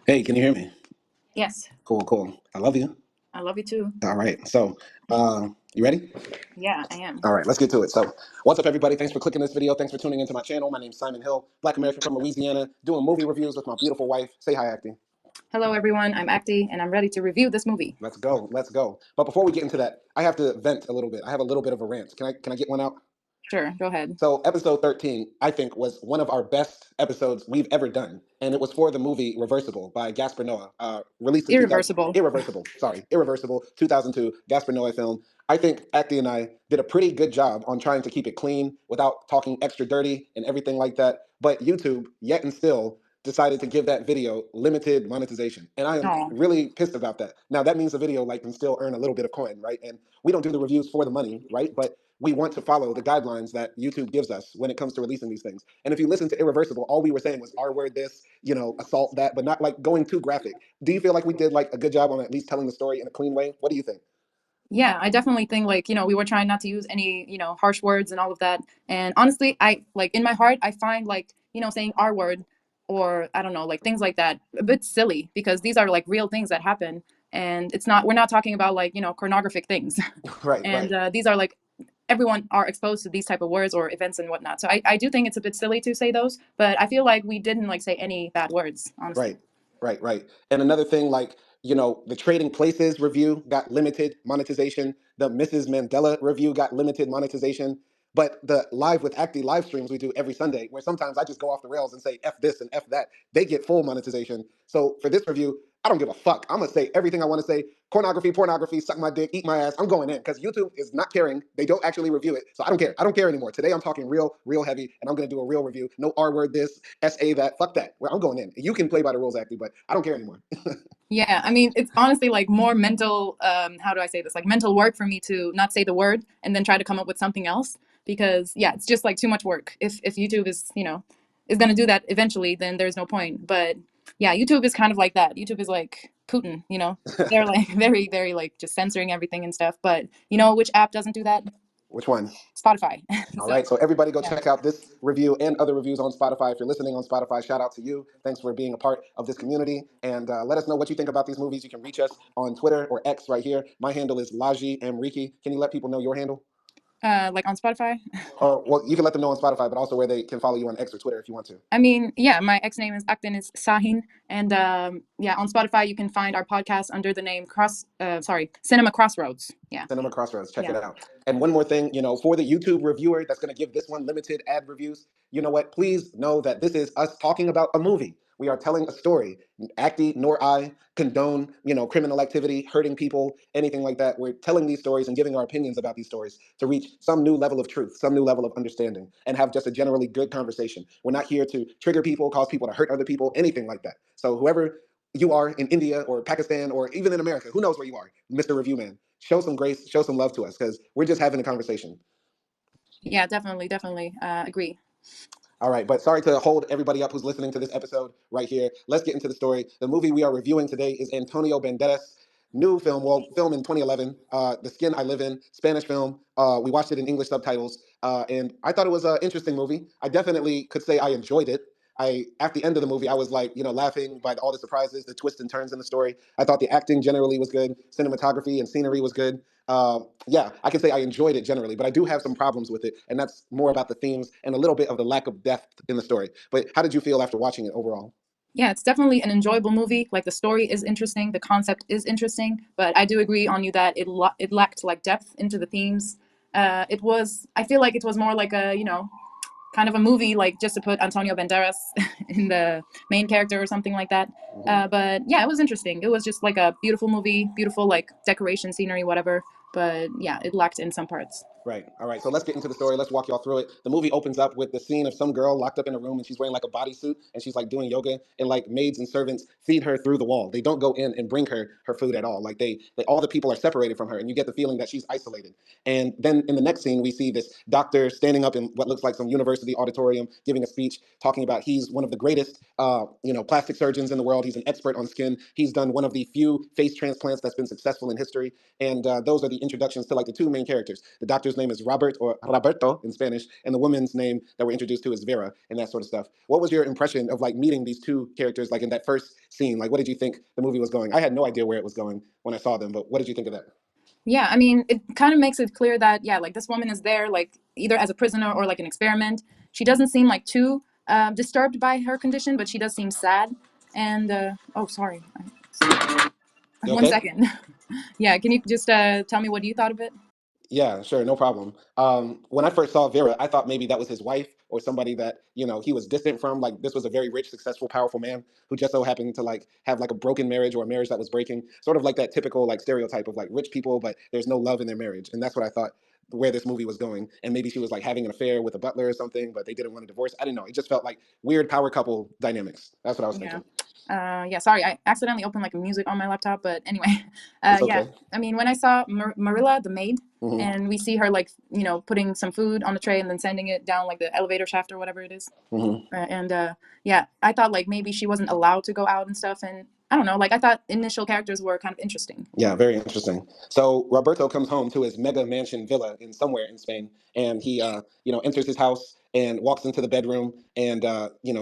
Hey, can you hear me? Yes, Cool, cool. I love you. I love you too. All right. So, you ready? Yeah, I am. All right, let's get to it. So, what's up, everybody? Thanks for clicking this video. Thanks for tuning into my channel. My name's Simon Hill, Black American from Louisiana, doing movie reviews with my beautiful wife. Say hi, Acting. Hello, everyone. I'm AKDI, and I'm ready to review this movie. Let's go. Let's go. But before we get into that, I have to vent a little bit. I have a little bit of a rant. Can I get one out? Sure, go ahead. So, episode 13, I think, was one of our best episodes we've ever done. And it was for the movie Reversible by Gaspar Noé, released in 2000. Irreversible. Irreversible, sorry. Irreversible, 2002, Gaspar Noé film. I think Acti and I did a pretty good job on trying to keep it clean without talking extra dirty and everything like that. But YouTube, yet and still, decided to give that video limited monetization. And I am Oh, really pissed about that. Now, that means the video like can still earn a little bit of coin, right? And we don't do the reviews for the money, right? But we want to follow the guidelines that YouTube gives us when it comes to releasing these things. And if you listen to Irreversible, all we were saying was R word this, assault that, but not like going too graphic. Do you feel like we did like a good job on at least telling the story in a clean way? What do you think? yeah, I definitely think we were trying not to use any, harsh words and all of that. And honestly, I like in my heart, I find saying R word or I don't know, like things like that a bit silly because these are like real things that happen. And we're not talking about pornographic things. Right, And right, these are like everyone are exposed to these type of words or events and whatnot. So I do think it's a bit silly to say those, but I feel like we didn't like say any bad words, honestly. right, right. And another thing, like, the Trading Places review got limited monetization. The Mrs. Mandela review got limited monetization. But the Live with Acti live streams we do every Sunday, where sometimes I just go off the rails and say F this and F that, they get full monetization. So for this review, I don't give a fuck. I'm gonna say everything I want to say. Pornography, suck my dick, eat my ass. I'm going in because YouTube is not caring. They don't actually review it. So I don't care. I don't care anymore. Today I'm talking real heavy, and I'm gonna do a real review. No R word this, SA that, fuck that. Well, I'm going in. You can play by the rules, Acti, but I don't care anymore. Yeah, I mean, it's honestly like more mental, how do I say this? Like mental work for me to not say the word and then try to come up with something else because yeah, it's just like too much work. If YouTube is going to do that eventually, then there's no point. But yeah, YouTube is kind of like that. YouTube is like Putin. They're like very like just censoring everything and stuff. But you know which app doesn't do that? Which one? Spotify. All So, right, so everybody go yeah. check out this review and other reviews on Spotify. If you're listening on Spotify, shout out to you. Thanks for being a part of this community. And let us know what you think about these movies. You can reach us on Twitter or X right here. My handle is Laji Mriki. Can you let people know your handle? Like on Spotify. Or, well, you can let them know on Spotify, but also where they can follow you on X or Twitter if you want to. I mean, yeah, my ex name is Akden is Sahin, and yeah, on Spotify you can find our podcast under the name Cinema Crossroads. Yeah, Cinema Crossroads. Check yeah, it out. And one more thing, for the YouTube reviewer that's going to give this one limited ad reviews, you know what? Please know that this is us talking about a movie. We are telling a story. Acti nor I condone, criminal activity, hurting people, anything like that. We're telling these stories and giving our opinions about these stories to reach some new level of truth, some new level of understanding, and have just a generally good conversation. We're not here to trigger people, cause people to hurt other people, anything like that. So whoever you are in India or Pakistan or even in America, who knows where you are, Mr. Review Man, show some grace, show some love to us because we're just having a conversation. yeah, definitely agree. All right, but sorry to hold everybody up who's listening to this episode right here. Let's get into the story. The movie we are reviewing today is Antonio Banderas' new film, well, film in 2011, The Skin I Live In, Spanish film. We watched it in English subtitles, and I thought it was an interesting movie. I definitely could say I enjoyed it. At the end of the movie, I was like, laughing by all the surprises, the twists and turns in the story. I thought the acting generally was good, cinematography and scenery was good. Yeah, I can say I enjoyed it generally, but I do have some problems with it, and that's more about the themes and a little bit of the lack of depth in the story. But how did you feel after watching it overall? Yeah, it's definitely an enjoyable movie. Like the story is interesting, the concept is interesting, but I do agree on you that it lacked like depth into the themes. I feel like it was more like a kind of a movie like just to put Antonio Banderas in the main character or something like that. Mhm. But yeah, it was interesting. It was just like a beautiful movie, beautiful like decoration, scenery, whatever. But yeah, it lacked in some parts. Right. All right. So let's get into the story. Let's walk y'all through it. The movie opens up with the scene of some girl locked up in a room and she's wearing like a bodysuit and she's like doing yoga and like maids and servants feed her through the wall. They don't go in and bring her food at all. Like they all the people are separated from her and you get the feeling that she's isolated. And then in the next scene, we see this doctor standing up in what looks like some university auditorium giving a speech talking about he's one of the greatest, plastic surgeons in the world. He's an expert on skin. He's done one of the few face transplants that's been successful in history. And those are the introductions to like the two main characters. The doctor's brother's name is Robert or Roberto in Spanish, and the woman's name that we're introduced to is Vera, and that sort of stuff. What was your impression of like meeting these two characters like in that first scene? Like, what did you think the movie was going? I had no idea where it was going when I saw them, but what did you think of that? Yeah, I mean, it kind of makes it clear that, yeah, like this woman is there, like either as a prisoner or like an experiment. She doesn't seem like too disturbed by her condition, but she does seem sad. And, oh, sorry. You One okay? second. Yeah, can you just tell me what you thought of it? Yeah, sure, no problem. When I first saw Vera, I thought maybe that was his wife or somebody that he was distant from. Like this was a very rich, successful, powerful man who just so happened to like have like a broken marriage or a marriage that was breaking, sort of like that typical like stereotype of like rich people, but there's no love in their marriage, and that's what I thought where this movie was going. And maybe she was like having an affair with a butler or something, but they didn't want a divorce. I didn't know. It just felt like weird power couple dynamics. That's what I was Yeah. thinking. Yeah, sorry, I accidentally opened like music on my laptop, but anyway, It's yeah, okay. I mean, when I saw Marilla, the maid, Hmm. and we see her like, putting some food on the tray and then sending it down like the elevator shaft or whatever it is. Hmm. And yeah, I thought like maybe she wasn't allowed to go out and stuff. And I don't know, like I thought initial characters were kind of interesting. Yeah, very interesting. So Roberto comes home to his mega mansion villa in somewhere in Spain, and he, enters his house and walks into the bedroom, and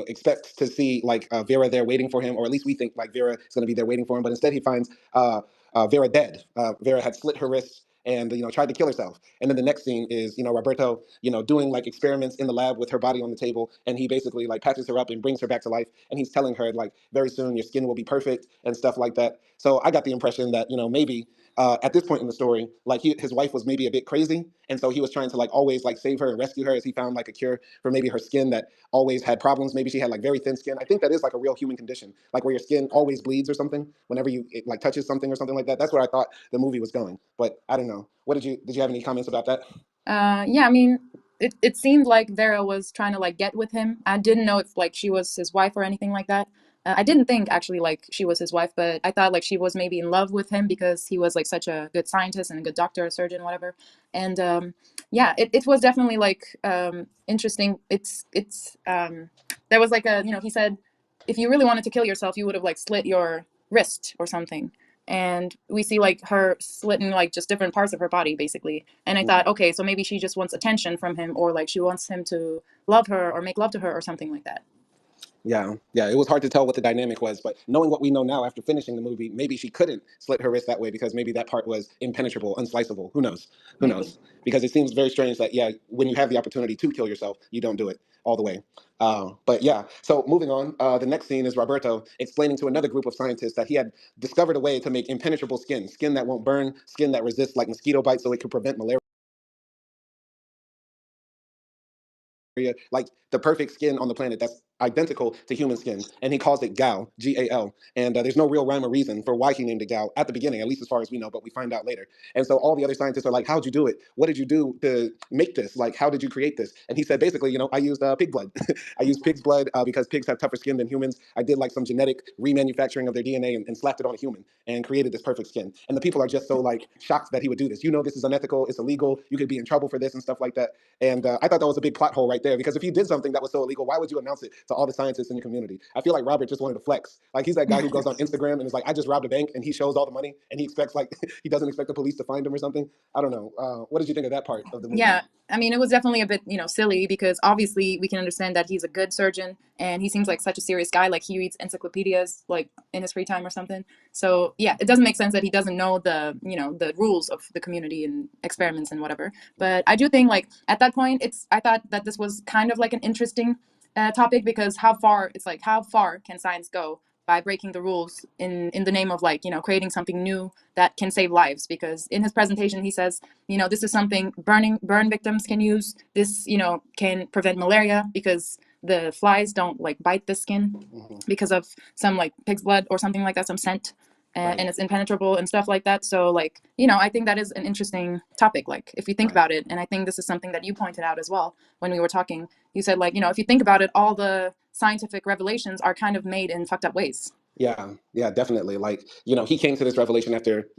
expects to see like Vera there waiting for him, or at least we think like Vera is going to be there waiting for him, but instead he finds Vera dead. Vera had slit her wrists and tried to kill herself. And then the next scene is Roberto doing like experiments in the lab with her body on the table, and he basically like patches her up and brings her back to life, and he's telling her like very soon your skin will be perfect and stuff like that. So I got the impression that maybe at this point in the story, like his wife was maybe a bit crazy, and so he was trying to like always like save her and rescue her as he found like a cure for maybe her skin that always had problems. Maybe she had like very thin skin. I think that is like a real human condition, like where your skin always bleeds or something whenever it like touches something or something like that. That's where I thought the movie was going, but I don't know. What did you have any comments about that? Yeah, I mean, it seemed like Vera was trying to like get with him. I didn't know if like she was his wife or anything like that. I didn't think actually like she was his wife, but I thought like she was maybe in love with him because he was like such a good scientist and a good doctor, a surgeon, whatever. And yeah, it was definitely like interesting. It's there was like a he said if you really wanted to kill yourself, you would have like slit your wrist or something. And we see like her slitting like just different parts of her body basically. And I thought, okay, so maybe she just wants attention from him, or like she wants him to love her or make love to her or something like that. Yeah, yeah. It was hard to tell what the dynamic was, but knowing what we know now after finishing the movie, maybe she couldn't slit her wrist that way because maybe that part was impenetrable, unsliceable. Who knows? Who Maybe. knows? Because it seems very strange that yeah, when you have the opportunity to kill yourself, you don't do it all the way. But yeah. So moving on, the next scene is Roberto explaining to another group of scientists that he had discovered a way to make impenetrable skin, skin that won't burn, skin that resists like mosquito bites, so it could prevent malaria, like the perfect skin on the planet that's identical to human skin. And he calls it Gal, Gal. And there's no real rhyme or reason for why he named it Gal at the beginning, at least as far as we know, but we find out later. And so all the other scientists are like, how'd you do it? What did you do to make this? Like, how did you create this? And he said, basically, I used pig blood. I used pig's blood because pigs have tougher skin than humans. I did like some genetic remanufacturing of their DNA and slapped it on a human and created this perfect skin. And the people are just so like shocked that he would do this. This is unethical. It's illegal. You could be in trouble for this and stuff like that. And I thought that was a big plot hole right there because if you did something that was so illegal, why would you announce it to all the scientists in the community? I feel like Robert just wanted to flex. Like he's that guy who goes on Instagram and is like, I just robbed a bank, and he shows all the money and he expects like he doesn't expect the police to find him or something. I don't know. What did you think of that part of the movie? Yeah, I mean, it was definitely a bit, silly because obviously we can understand that he's a good surgeon and he seems like such a serious guy. Like he reads encyclopedias like in his free time or something. So yeah, it doesn't make sense that he doesn't know the rules of the community and experiments and whatever. But I do think like at that point, I thought that this was kind of like an interesting topic because how far can science go by breaking the rules in the name of like creating something new that can save lives? Because in his presentation he says this is something burn victims can use. This can prevent malaria because the flies don't like bite the skin Hmm. because of some like pig's blood or something like that, some scent, Right. and it's impenetrable and stuff like that. So like I think that is an interesting topic, like if you think Right. about it. And I think this is something that you pointed out as well when we were talking. You said like if you think about it, all the scientific revelations are kind of made in fucked up ways. Yeah, yeah, definitely. Like, he came to this revelation after,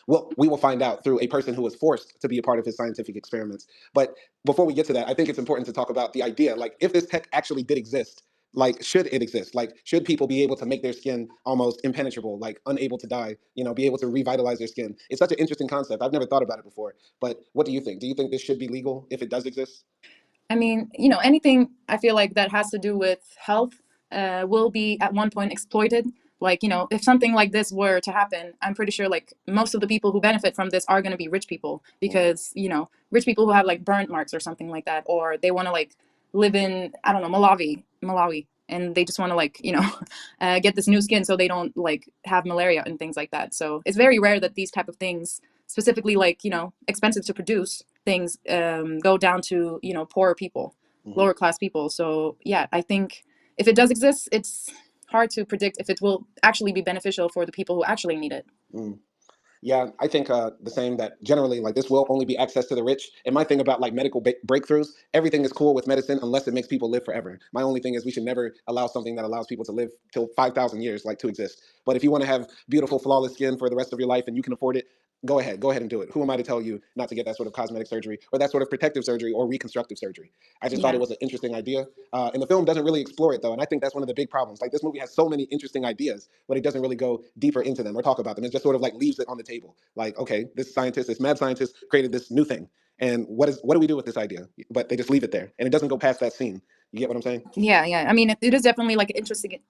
well, we will find out through a person who was forced to be a part of his scientific experiments. But before we get to that, I think it's important to talk about the idea. Like, if this tech actually did exist, like, should it exist? Like, should people be able to make their skin almost impenetrable, like unable to die, be able to revitalize their skin? It's such an interesting concept. I've never thought about it before. But what do you think? Do you think this should be legal if it does exist? I mean, anything I feel like that has to do with health will be at one point exploited. Like, if something like this were to happen, I'm pretty sure like most of the people who benefit from this are going to be rich people Mm, because, rich people who have like burn marks or something like that, or they want to like live in, I don't know, Malawi, and they just want to like, get this new skin so they don't like have malaria and things like that. So it's very rare that these type of things, specifically like, expensive to produce things, go down to poorer people, mhm, lower class people. So yeah, I think if it does exist, it's hard to predict if it will actually be beneficial for the people who actually need it. mm. Yeah, I think the same, that generally, like, this will only be access to the rich. And my thing about like medical breakthroughs, everything is cool with medicine unless it makes people live forever. My only thing is we should never allow something that allows people to live till 5,000 years, like, to exist. But if you want to have beautiful, flawless skin for the rest of your life and you can afford it, go ahead and do it. Who am I to tell you not to get that sort of cosmetic surgery or that sort of protective surgery or reconstructive surgery? I just thought it Yeah. was an interesting idea. And the film doesn't really explore it, though. And I think that's one of the big problems. Like, this movie has so many interesting ideas, but it doesn't really go deeper into them or talk about them. It just sort of like leaves it on the table. Like, okay, this scientist, this mad scientist created this new thing. And what do we do with this idea? But they just leave it there. And it doesn't go past that scene. You get what I'm saying? Yeah. I mean, it is definitely like an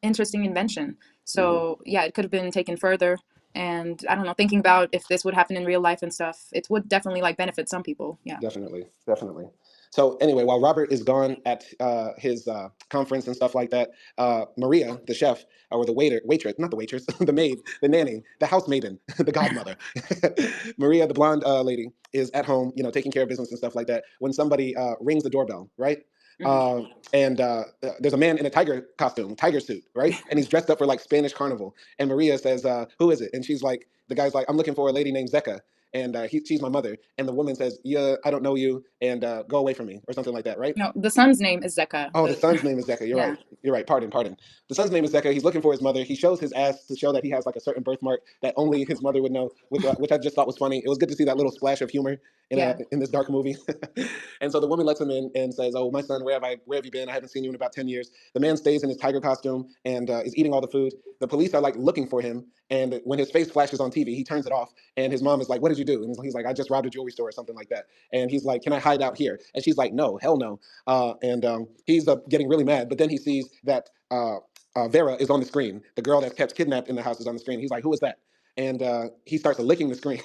interesting invention. Hmm. So yeah, it could have been taken further. And I don't know, thinking about if this would happen in real life and stuff, it would definitely like benefit some people. Yeah. Definitely, definitely. So anyway, while Robert is gone at his conference and stuff like that, Maria, the chef, or the waitress, not the waitress, the maid, the nanny, the housemaiden, the godmother, Maria, the blonde lady, is at home, taking care of business and stuff like that. When somebody rings the doorbell, right? Hmm. And there's a man in a tiger costume, tiger suit, right? And he's dressed up for like Spanish carnival. And Maria says, "Who is it?" And she's like, the guy's like, "I'm looking for a lady named Zeka." And she's my mother. And the woman says, "Yeah, I don't know you, and go away from me," or something like that, right? No, the son's name is Zeka. Oh, the The son's name is Zeka. You're Yeah. right. You're right. Pardon, pardon. The son's name is Zeka. He's looking for his mother. He shows his ass to show that he has like a certain birthmark that only his mother would know, which I just thought was funny. It was good to see that little splash of humor Yeah. in this dark movie. And so the woman lets him in and says, "Oh, my son, where have you been? I haven't seen you in about 10 years." The man stays in his tiger costume and is eating all the food. The police are like looking for him, and when his face flashes on TV, he turns it off. And his mom is like, "What did you do?" And he's like, "I just robbed a jewelry store," or something like that. And he's like, "Can I hide out here?" And she's like, "No, hell no." And he's getting really mad. But then he sees that Vera is on the screen. The girl that's kept kidnapped in the house is on the screen. He's like, "Who is that?" And he starts licking the screen.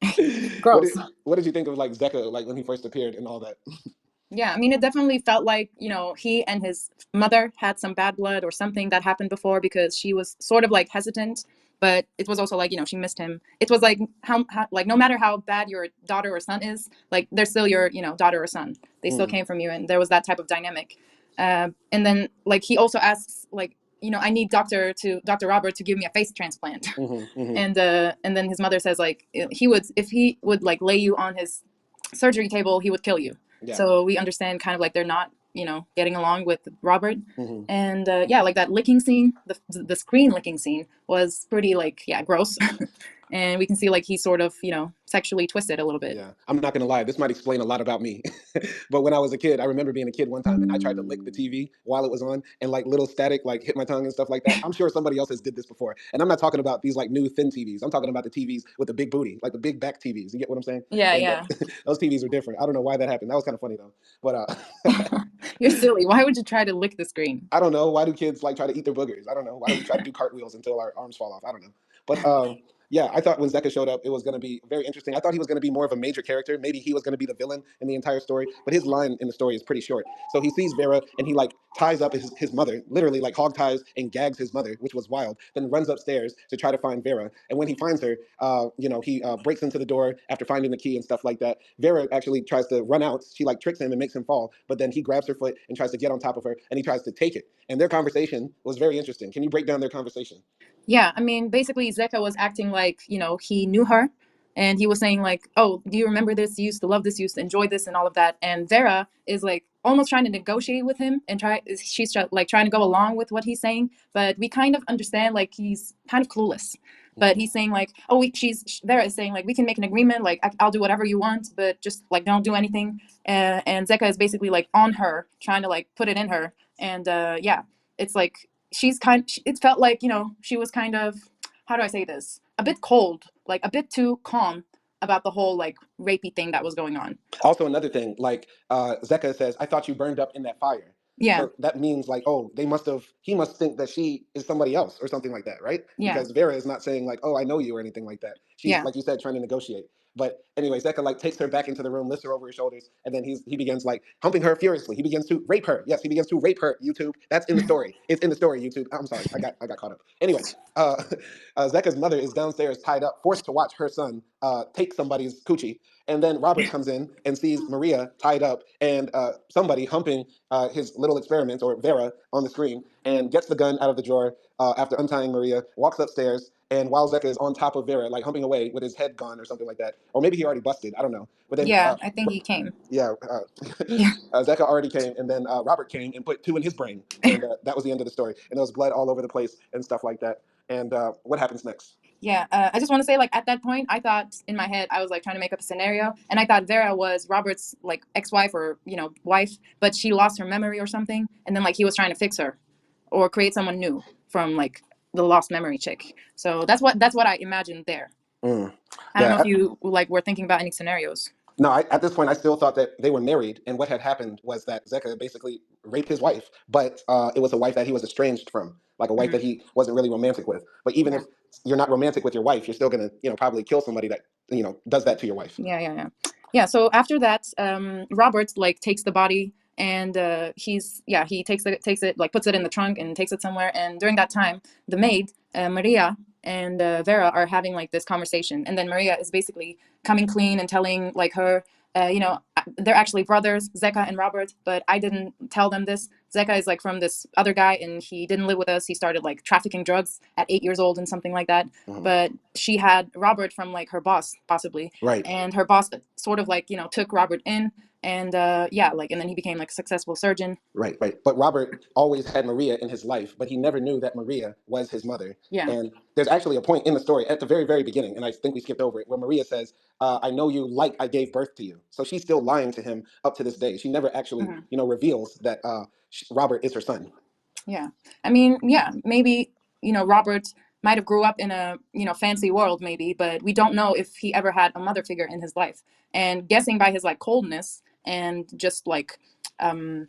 what Gross. did what did you think of like Zeka, like when he first appeared and all that? Yeah, I mean, it definitely felt like, he and his mother had some bad blood or something that happened before because she was sort of like hesitant, but it was also like, she missed him. It was like, how like, no matter how bad your daughter or son is, like, they're still your, daughter or son. They still Mm, came from you, and there was that type of dynamic. And then, like, he also asks, like, I need Dr. Robert to give me a face transplant. hmm, hmm. And then his mother says, like, if he would like lay you on his surgery table, he would kill you. Yeah. So we understand kind of like they're not, getting along with Robert. Hmm. And yeah, like that licking scene, the screen licking scene was pretty like, yeah, gross. And we can see like he sort of, sexually twisted a little bit. Yeah, I'm not gonna lie. This might explain a lot about me. But when I was a kid, I remember being a kid one time, and I tried to lick the TV while it was on, and like little static like hit my tongue and stuff like that. I'm sure somebody else has did this before, and I'm not talking about these like new thin TVs. I'm talking about the TVs with the big booty, like the big back TVs. You get what I'm saying? Yeah, And yeah. those TVs were different. I don't know why that happened. That was kind of funny though. But You're silly. Why would you try to lick the screen? I don't know. Why do kids like try to eat their boogers? I don't know. Why do we try to do cartwheels until our arms fall off? I don't know. But yeah, I thought when Zeka showed up, it was going to be very interesting. I thought he was going to be more of a major character. Maybe he was going to be the villain in the entire story. But his line in the story is pretty short. So he sees Vera and he like ties up his mother, literally like hog ties and gags his mother, which was wild. Then runs upstairs to try to find Vera. And when he finds her, he breaks into the door after finding the key and stuff like that. Vera actually tries to run out. She like tricks him and makes him fall. But then he grabs her foot and tries to get on top of her and he tries to take it. And their conversation was very interesting. Can you break down their conversation? Yeah, I mean, basically, Zeka was acting like, he knew her. And he was saying, like, oh, do you remember this? You used to love this, you used to enjoy this, and all of that. And Vera is like almost trying to negotiate with him and like trying to go along with what he's saying. But we kind of understand, like, he's kind of clueless. But Mm-hmm. he's saying, like, oh, Vera is saying, like, we can make an agreement, like, I'll do whatever you want, but just, like, don't do anything. And Zeka is basically, like, on her, trying to, like, put it in her. And yeah, it's like it felt like, she was kind of, how do I say this, a bit cold, like a bit too calm about the whole like rapey thing that was going on. Also, another thing, like Zeka says, I thought you burned up in that fire. Yeah, So that means like, oh, he must think that she is somebody else or something like that, right? yeah, Because Vera is not saying like, oh, I know you or anything like that. She's yeah. like you said, trying to negotiate. But anyway, Zeka like takes her back into the room, lifts her over his shoulders, and then he begins like humping her furiously. He begins to rape her. Yes, he begins to rape her. YouTube. That's in the story. It's in the story. YouTube. I'm sorry, I got caught up. Anyway, uh, Zeka's mother is downstairs, tied up, forced to watch her son take somebody's coochie, and then Robert comes in and sees Maria tied up and somebody humping his little experiment, or Vera, on the screen, and gets the gun out of the drawer after untying Maria, walks upstairs, and while Zeka is on top of Vera, like humping away with his head gone or something like that, or maybe he already busted, I don't know. But then, Yeah, I think he came. yeah, Yeah. Zeka already came, and then Robert came and put two in his brain, and that was the end of the story. And there was blood all over the place and stuff like that. And what happens next? Yeah, I just want to say, like, at that point, I thought in my head, I was like trying to make up a scenario, and I thought Vera was Robert's like ex-wife or wife, but she lost her memory or something, and then like he was trying to fix her, or create someone new from like the lost memory chick. So that's what I imagined there. Mm. I don't know if Yeah, you like were thinking about any scenarios. no, at this point, I still thought that they were married, and what had happened was that Zeka basically raped his wife, but it was a wife that he was estranged from, like a wife Hmm. that he wasn't really romantic with. But even Yeah. if you're not romantic with your wife, you're still gonna, probably kill somebody that, does that to your wife. Yeah, yeah, yeah. Yeah, so after that, Robert like takes the body, and he takes it, like puts it in the trunk and takes it somewhere. And during that time, the maid, Maria, and Vera are having like this conversation, and then Maria is basically coming clean and telling like her, they're actually brothers, Zeka and Robert, but I didn't tell them this. Zeka is like from this other guy, and he didn't live with us. He started like trafficking drugs at 8 years old and something like that. Mhm. But she had Robert from like her boss, possibly, Right. and her boss sort of like took Robert in, and yeah, like, and then he became like a successful surgeon. Right, right. But Robert always had Maria in his life, but he never knew that Maria was his mother. Yeah. And there's actually a point in the story at the very, very beginning, and I think we skipped over it, where Maria says, I know you like I gave birth to you. So she's still lying to him up to this day. She never actually, Hmm. reveals that Robert is her son. Yeah, I mean, yeah, maybe Robert might have grew up in a fancy world, maybe, but we don't know if he ever had a mother figure in his life. And guessing by his like coldness and just like um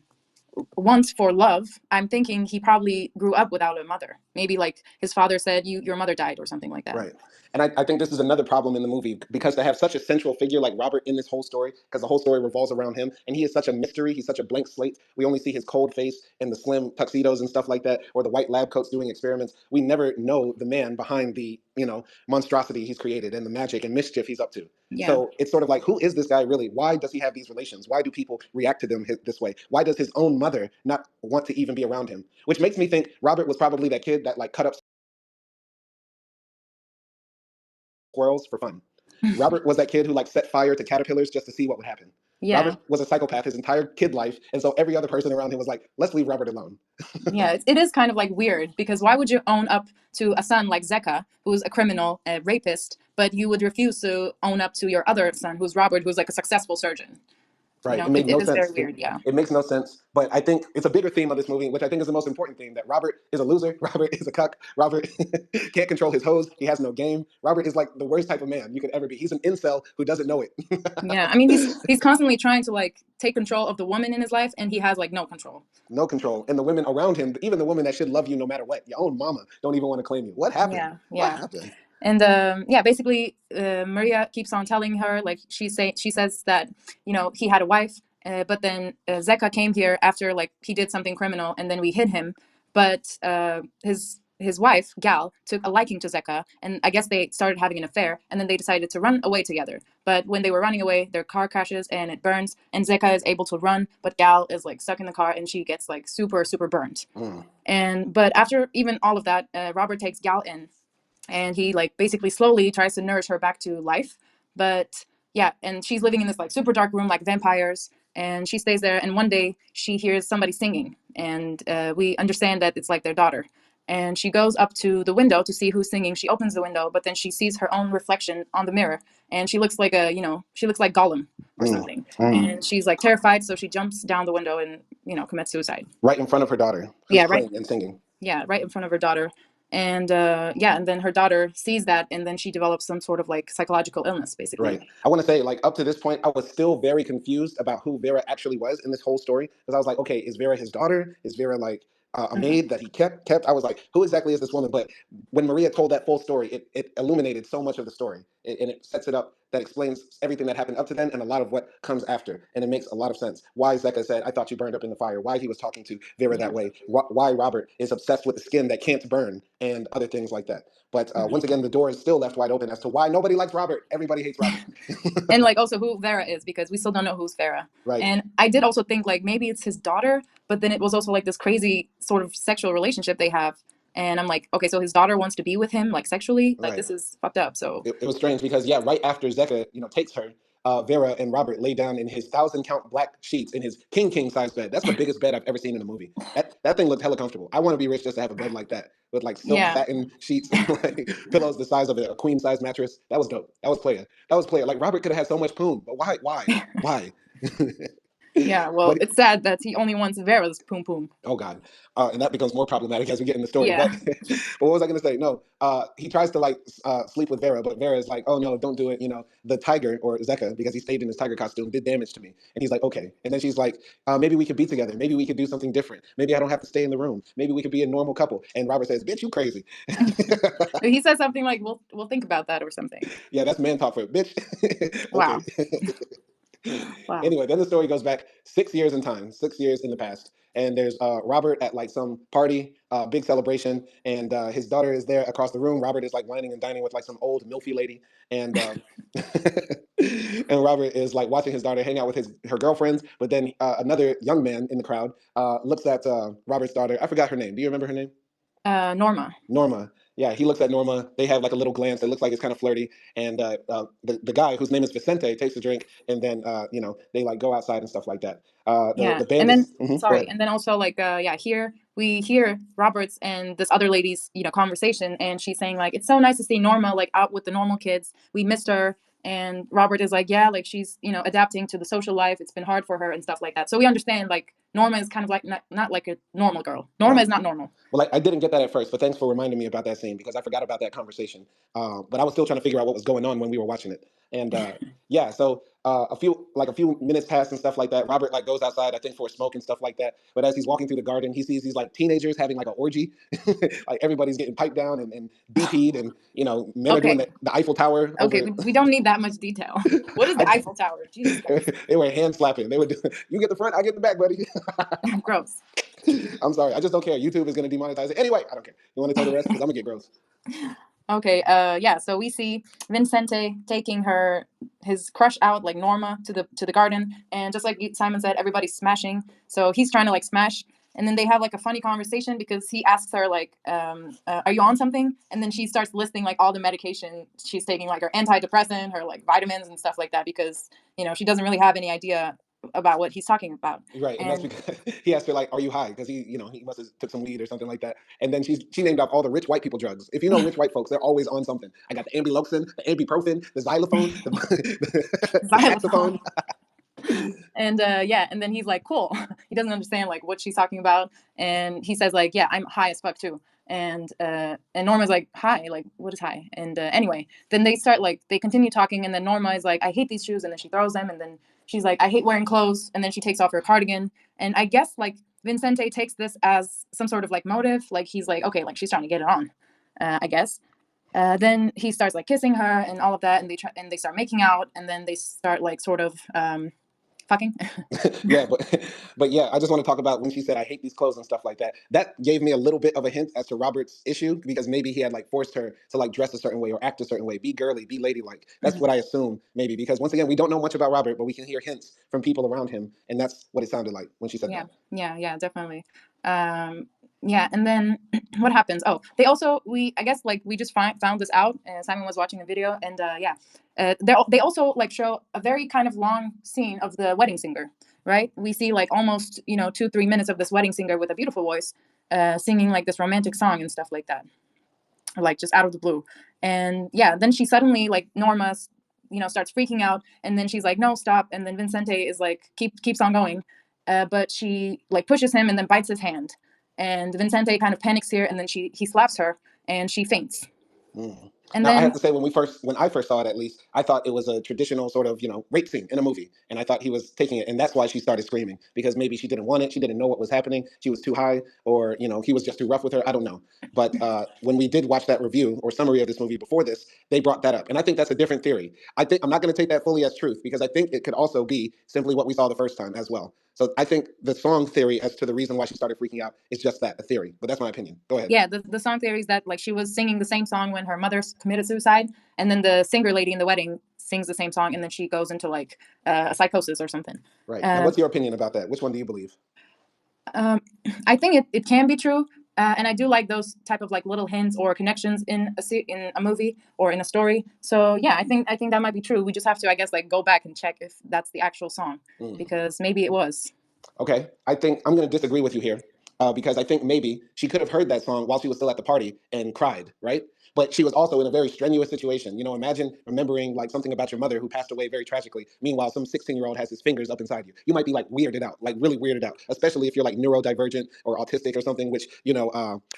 wants for love, I'm thinking he probably grew up without a mother. Maybe like his father said, your mother died," or something like that. Right. And I think this is another problem in the movie because to have such a central figure like Robert in this whole story, because the whole story revolves around him, and he is such a mystery, he's such a blank slate. We only see his cold face and the slim tuxedos and stuff like that, or the white lab coats doing experiments. We never know the man behind the, monstrosity he's created and the magic and mischief he's up to. Yeah. So it's sort of like, who is this guy really? Why does he have these relations? Why do people react to them this way? Why does his own mother not want to even be around him? Which makes me think Robert was probably that kid that like cut up squirrels for fun. Robert was that kid who like set fire to caterpillars just to see what would happen. Yeah. Robert was a psychopath his entire kid life, and so every other person around him was like, "Let's leave Robert alone." Yeah, it is kind of like weird, because why would you own up to a son like Zeka, who's a criminal, a rapist, but you would refuse to own up to your other son, who's Robert, who's like a successful surgeon? Right? It It, made it no is very sense. weird. Yeah. It makes no sense. But I think it's a bigger theme of this movie, which I think is the most important theme. That Robert is a loser. Robert is a cuck. Robert can't control his hose. He has no game. Robert is like the worst type of man you could ever be. He's an incel who doesn't know it. Yeah. I mean, he's constantly trying to like take control of the woman in his life, and he has like no control. No control. And the women around him, even the woman that should love you no matter what, your own mama, don't even want to claim you. What happened? Yeah. What Yeah. happened? And yeah, basically, Maria keeps on telling her, like, she says that he had a wife, but then Zeka came here after like he did something criminal, and then we hid him. But his wife Gal took a liking to Zeka, and I guess they started having an affair, and then they decided to run away together. But when they were running away, their car crashes and it burns, and Zeka is able to run, but Gal is like stuck in the car, and she gets like super super burnt. Mm. And but after even all of that, Robert takes Gal in, and he like basically slowly tries to nourish her back to life. But yeah, and she's living in this like super dark room like vampires, and she stays there, and one day she hears somebody singing, and we understand that it's like their daughter. and she goes up to the window to see who's singing. She opens the window, but then she sees her own reflection on the mirror, and she looks like she looks like Gollum or Mm, something. mm. And she's like terrified, so she jumps down the window and commits suicide. Right in front of her daughter, who's Yeah, right. playing and singing. Yeah, right in front of her daughter. And yeah, and then her daughter sees that, and then she develops some sort of like psychological illness, basically. Right. I want to say, like, up to this point, I was still very confused about who Vera actually was in this whole story. Because I was like, okay, is Vera his daughter? Is Vera like a Hmm. maid that he kept? I was like, who exactly is this woman? But when Maria told that full story, it illuminated so much of the story. And it sets it up that explains everything that happened up to then and a lot of what comes after. And it makes a lot of sense. Why Zeka said, I thought you burned up in the fire. Why he was talking to Vera Yeah. that way. Why Robert is obsessed with the skin that can't burn and other things like that. But once Hmm. again, the door is still left wide open as to why nobody likes Robert. Everybody hates Robert. And like also who Vera is, because we still don't know who's Vera. Right, And I did also think like maybe it's his daughter, but then it was also like this crazy sort of sexual relationship they have. And I'm like, okay, so his daughter wants to be with him like sexually? Like right. this is fucked up. So It was strange because yeah, right after Zeka, takes her, Vera and Robert lay down in his 1,000 count black sheets in his king size bed. That's the biggest bed I've ever seen in a movie. That thing looked hella comfortable. I want to be rich just to have a bed like that with like silk yeah. satin sheets, like pillows the size of a queen size mattress. That was dope. That was player. That was player. Like Robert could have had so much poom, but why? Yeah, well, but it's sad that he only wants Vera's poom poom. Oh God, and that becomes more problematic as we get in the story. Yeah. But what was I going to say? No, he tries to like sleep with Vera, but Vera is like, "Oh no, don't do it." The tiger or Zeka, because he stayed in his tiger costume, did damage to me, and he's like, "Okay." And then she's like, "Maybe we could be together. Maybe we could do something different. Maybe I don't have to stay in the room. Maybe we could be a normal couple." And Robert says, "Bitch, you crazy." He says something like, "We'll think about that" or something. Yeah, that's man talk for a bitch. Okay. Wow. Wow. Anyway, then the story goes back 6 years in time, 6 years in the past. And there's Robert at like some party, big celebration, and his daughter is there across the room. Robert is like whining and dining with like some old milfy lady, and and Robert is like watching his daughter hang out with her girlfriends. But then another young man in the crowd looks at Robert's daughter. I forgot her name. Do you remember her name? Norma. Norma. Yeah, he looks at Norma. They have like a little glance that looks like it's kind of flirty. And the guy whose name is Vicente takes a drink, and then they like go outside and stuff like that. The Yeah. band And then is go sorry, ahead. and then also like yeah, here we hear Roberts and this other lady's, conversation, and she's saying like it's so nice to see Norma like out with the normal kids. We missed her. And Robert is like, yeah, like she's, adapting to the social life. It's been hard for her and stuff like that. So we understand like Norma is kind of like not like a normal girl. Norma Right. is not normal. Well, I didn't get that at first, but thanks for reminding me about that scene because I forgot about that conversation. But I was still trying to figure out what was going on when we were watching it. And yeah, so a few minutes pass and stuff like that. Robert like goes outside, I think, for a smoke and stuff like that. But as he's walking through the garden, he sees these like teenagers having like an orgy. Like everybody's getting piped down and BP'd, and men are doing Okay. the Eiffel Tower Okay. over. We don't need that much detail. What is the I, Eiffel Tower? Jesus Christ. they were hand slapping. They would do, you get the front, I get the back, buddy. Gross. I'm sorry, I just don't care. YouTube is going to demonetize it anyway. I don't care. You want to tell the rest because I'm gonna get gross. Okay, yeah, so we see Vincente taking his crush out, like Norma, to the garden, and just like Simon said, everybody's smashing. So he's trying to like smash, and then they have like a funny conversation because he asks her like, "Are you on something?" And then she starts listing like all the medication she's taking, like her antidepressant, her like vitamins and stuff like that, because she doesn't really have any idea about what he's talking about. Right, and that's And because he asked her like, "Are you high?" Because he must have took some weed or something like that. And then she named off all the rich white people drugs. If you know rich white folks, they're always on something. I got the ambuloxin, the ibuprofen, the xylophone, the xylophone. saxophone. And yeah, and then he's like, cool. He doesn't understand like what she's talking about, and he says like, yeah, I'm high as fuck too. And Norma's like, hi, like what is high? And anyway, then they continue talking, and then Norma is like, I hate these shoes, and then she throws them, and then she's like, I hate wearing clothes, and then she takes off her cardigan, and I guess like Vincente takes this as some sort of like motive, like he's like, okay, like she's trying to get it on, I guess. Then he starts like kissing her and all of that, and they start making out, and then they start like sort of fucking. Yeah, but yeah, I just want to talk about when she said, "I hate these clothes" and stuff like that. That gave me a little bit of a hint as to Robert's issue because maybe he had like forced her to like dress a certain way or act a certain way, be girly, be ladylike. That's what I assume maybe because once again, we don't know much about Robert, but we can hear hints from people around him, and that's what it sounded like when she said Yeah, that. yeah, definitely. Um, yeah, and then what happens? Oh, they also I guess like we just found this out. Simon was watching a video, and yeah, they also like show a very kind of long scene of the wedding singer. Right? We see like almost 2-3 minutes of this wedding singer with a beautiful voice, singing like this romantic song and stuff like that, like just out of the blue. And yeah, then she suddenly like Norma, starts freaking out, and then she's like, "No, stop!" And then Vincente is like, keeps on going, but she like pushes him and then bites his hand, and Vincente kind of panics here, and then he slaps her, and she faints. Mm. And Now, I have then to say, when I first saw it, at least, I thought it was a traditional sort of, rape scene in a movie, and I thought he was taking it, and that's why she started screaming, because maybe she didn't want it, she didn't know what was happening, she was too high, or he was just too rough with her. I don't know. But when we did watch that review or summary of this movie before this, they brought that up, and I think that's a different theory. I think I'm not going to take that fully as truth, because I think it could also be simply what we saw the first time as well. So I think the song theory as to the reason why she started freaking out is just that, a theory. But that's my opinion. Go ahead. yeah, the song theory is that like she was singing the same song when her mother committed suicide, and then the singer lady in the wedding sings the same song, and then she goes into like a psychosis or something. Right. Now, Um, what's your opinion about that? Which one do you believe? um, I think it can be true, and I do like those type of like little hints or connections in in a movie or in a story. So yeah, I think that might be true. We just have to, I guess, like go back and check if that's the actual song, Mm. because maybe it was. Okay, I think I'm going to disagree with you here, because I think maybe she could have heard that song while she was still at the party and cried, right? But she was also in a very strenuous situation. Imagine remembering like something about your mother who passed away very tragically. Meanwhile, some 16-year-old has his fingers up inside you. You might be like weirded out, like really weirded out, especially if you're like neurodivergent or autistic or something, which,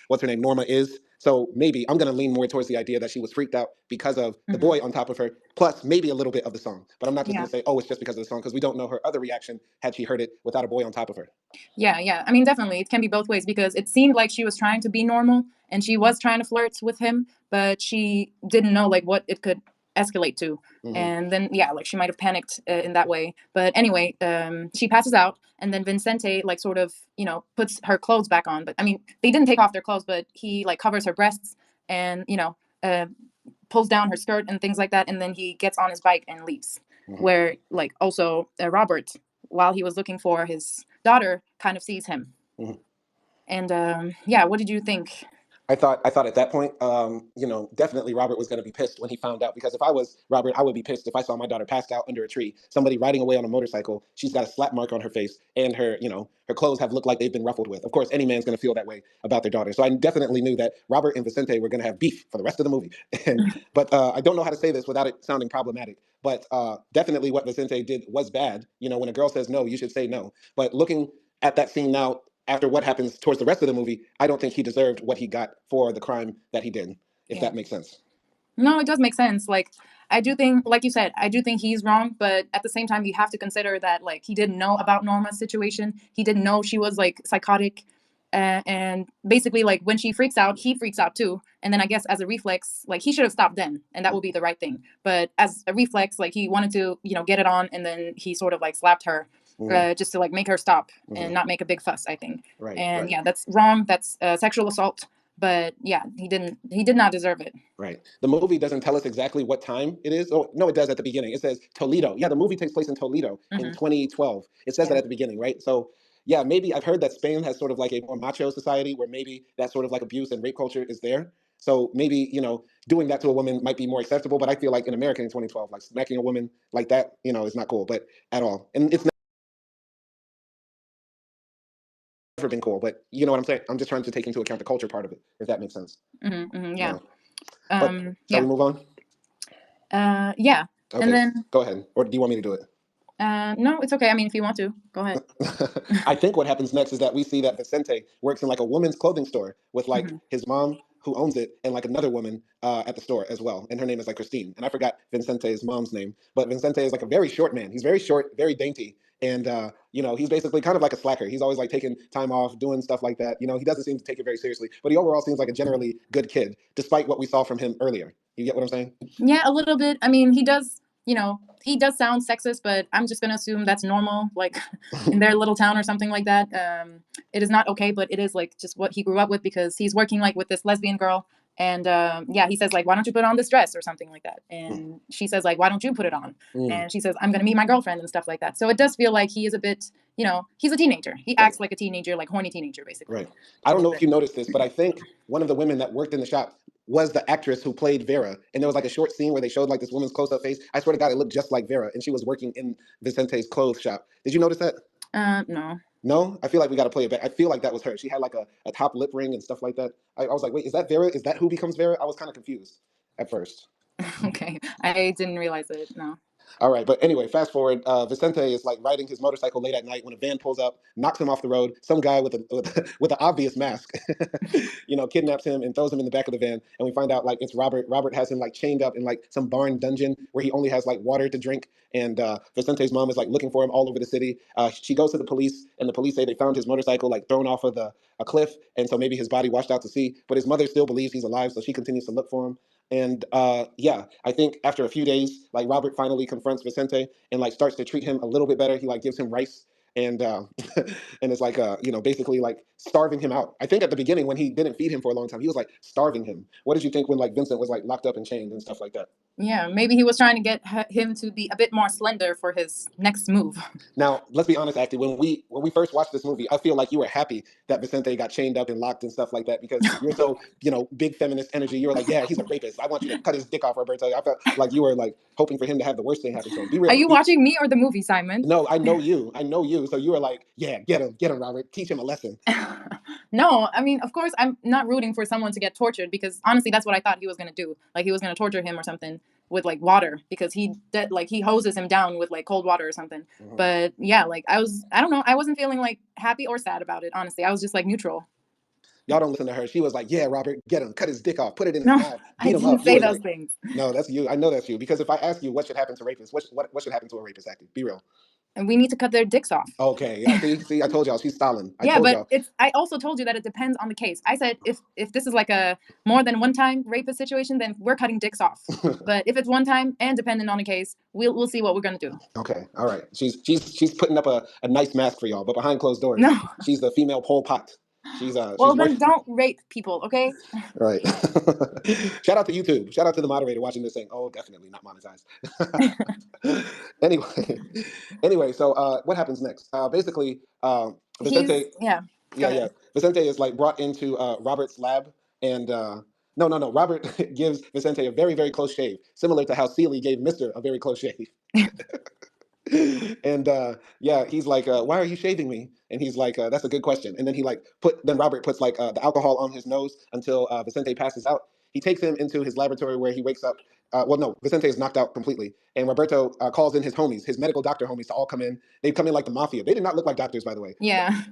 what's her name? Norma is. So maybe I'm going to lean more towards the idea that she was freaked out because of the Hmm. boy on top of her, plus maybe a little bit of the song. But I'm not just going Yeah. to say, oh, it's just because of the song, because we don't know her other reaction had she heard it without a boy on top of her. Yeah, yeah. I mean, definitely, it can be both ways because it seemed like she was trying to be normal and she was trying to flirt with him, but she didn't know like what it could escalate to. Hmm. And then, yeah, like she might have panicked in that way. But anyway, she passes out, and then Vincente like sort of puts her clothes back on. But I mean, they didn't take off their clothes, but he like covers her breasts and pulls down her skirt and things like that, and then he gets on his bike and leaves. Hmm. Where like also Robert, while he was looking for his daughter, kind of sees him. Hmm. And yeah, what did you think? I thought at that point, definitely Robert was going to be pissed when he found out, because if I was Robert, I would be pissed if I saw my daughter passed out under a tree, somebody riding away on a motorcycle. She's got a slap mark on her face, and her clothes have looked like they've been ruffled with. Of course, any man's going to feel that way about their daughter. So I definitely knew that Robert and Vicente were going to have beef for the rest of the movie. But I don't know how to say this without it sounding problematic. But definitely, what Vicente did was bad. When a girl says no, you should say no. But looking at that scene now, after what happens towards the rest of the movie, I don't think he deserved what he got for the crime that he did, if Yeah. that makes sense. No, it does make sense. Like, I do think, like you said, I do think he's wrong, but at the same time, you have to consider that, like, he didn't know about Norma's situation. He didn't know she was, like, psychotic. And basically, like, when she freaks out, he freaks out too. And then I guess as a reflex, like, he should have stopped then, and that would be the right thing. But as a reflex, like, he wanted to, get it on, and then he sort of, like, slapped her Mm-hmm. just to, like, make her stop and Mm-hmm. not make a big fuss, I think. Right, And right. yeah, that's wrong. That's sexual assault. But yeah, he did not deserve it. Right. The movie doesn't tell us exactly what time it is. Oh, no, it does at the beginning. It says Toledo. Yeah, the movie takes place in Toledo in Hmm. 2012. It says that Yeah. at the beginning, right? So, yeah, maybe I've heard that Spain has sort of like a more macho society where maybe that sort of like abuse and rape culture is there. So maybe, doing that to a woman might be more acceptable. But I feel like in America in 2012, like smacking a woman like that, is not cool, but at all. And it's never been cool, but you know what I'm saying? I'm just trying to take into account the culture part of it, if that makes sense. Hmm. Hmm. Yeah. Yeah. But shall Yeah. we move on? Yeah. And Okay, then go ahead. Or do you want me to do it? no, it's okay. I mean, if you want to, go ahead. I think what happens next is that we see that Vicente works in like a woman's clothing store with like Hmm. his mom who owns it and like another woman at the store as well. And her name is like Christine. And I forgot Vicente's mom's name, but Vicente is like a very short man. He's very short, very dainty. And, he's basically kind of like a slacker. He's always like taking time off, doing stuff like that. He doesn't seem to take it very seriously, but he overall seems like a generally good kid, despite what we saw from him earlier. You get what I'm saying? Yeah, a little bit. I mean, he does sound sexist, but I'm just gonna assume that's normal, like in their little town or something like that. It is not okay, but it is like just what he grew up with because he's working like with this lesbian girl, and yeah, he says like, "Why don't you put on this dress?" or something like that, and she says like, "Why don't you put it on?" Mm, And she says, "I'm gonna meet my girlfriend" and stuff like that. So it does feel like he is a bit, he's a teenager. He right. acts like a teenager, like horny teenager, basically, Right. I a don't little know if bit. you noticed this, but I think one of the women that worked in the shop was the actress who played Vera. And there was like a short scene where they showed like this woman's close up face. I swear to God, it looked just like Vera. And she was working in Vicente's clothes shop. Did you notice that? No. No, I feel like we got to play it back. I feel like that was her. She had like a top lip ring and stuff like that. I was like, wait, is that Vera? Is that who becomes Vera? I was kind of confused at first. Okay, I didn't realize it. No. All right, but anyway, fast forward. Vicente is like riding his motorcycle late at night when a van pulls up, knocks him off the road. Some guy with a with an obvious mask, kidnaps him and throws him in the back of the van. And we find out like it's Robert. Robert has him like chained up in like some barn dungeon where he only has like water to drink. And Vicente's mom is like looking for him all over the city. She goes to the police, and the police say they found his motorcycle like thrown off of a cliff, and so maybe his body washed out to sea. But his mother still believes he's alive, so she continues to look for him. And yeah, I think after a few days, like Robert finally confronts Vicente and like starts to treat him a little bit better. He like gives him rice and and it's like basically like starving him out. I think at the beginning when he didn't feed him for a long time, he was like starving him. What did you think when like Vincent was like locked up and chained and stuff like that? Yeah, maybe he was trying to get him to be a bit more slender for his next move. Now, let's be honest, actually, when we first watched this movie, I feel like you were happy that Vicente got chained up and locked and stuff like that because you're so, big feminist energy. You were like, yeah, he's a rapist. I want you to cut his dick off, Roberto. I felt like you were like hoping for him to have the worst thing happen to him. Be Are real. you watching me or the movie, Simon? No, I know you. I know you. So you were like, yeah, get him, Robert. Teach him a lesson. No, I mean, of course, I'm not rooting for someone to get tortured because honestly, that's what I thought he was gonna do. Like he was gonna torture him or something with like water because he hoses him down with like cold water or something. Mhm. But yeah, like I don't know, I wasn't feeling like happy or sad about it. Honestly, I was just like neutral. Y'all don't listen to her. She was like, yeah, Robert, get him, cut his dick off, put it in his No, mouth, I beat him didn't up. You say were those like, things. no, that's you. I know that's you. Because if I ask you what should happen to rapists, what should happen to a rapist, acting? Be real. And we need to cut their dicks off. Okay, yeah. See, I told y'all she's Stalin. I Yeah, told but y'all. it's I also told you that it depends on the case. I said if this is like a more than one time rapist situation, then we're cutting dicks off. But if it's one time and dependent on the case, we'll see what we're gonna do. Okay, all right. She's putting up a nice mask for y'all, but behind closed doors, No. she's the female Pol Pot. She's Well, then working. don't rape people, okay? Right. Shout out to YouTube. Shout out to the moderator watching this saying, "Oh, definitely not monetized." anyway, anyway, so what happens next? Basically, Vicente, Yeah. Go yeah, yeah, ahead. Vicente is like brought into Robert's lab, and no, Robert gives Vicente a very, very close shave, similar to how Seeley gave Mister a very close shave. And yeah, he's like, "Why are you shaving me?" And he's like, "That's a good question." And then then Robert puts like the alcohol on his nose until Vicente passes out. He takes him into his laboratory where he wakes up. Well, no, Vicente is knocked out completely, and Roberto calls in his homies, his medical doctor homies, to all come in. They come in like the mafia. They did not look like doctors, by the way. Yeah.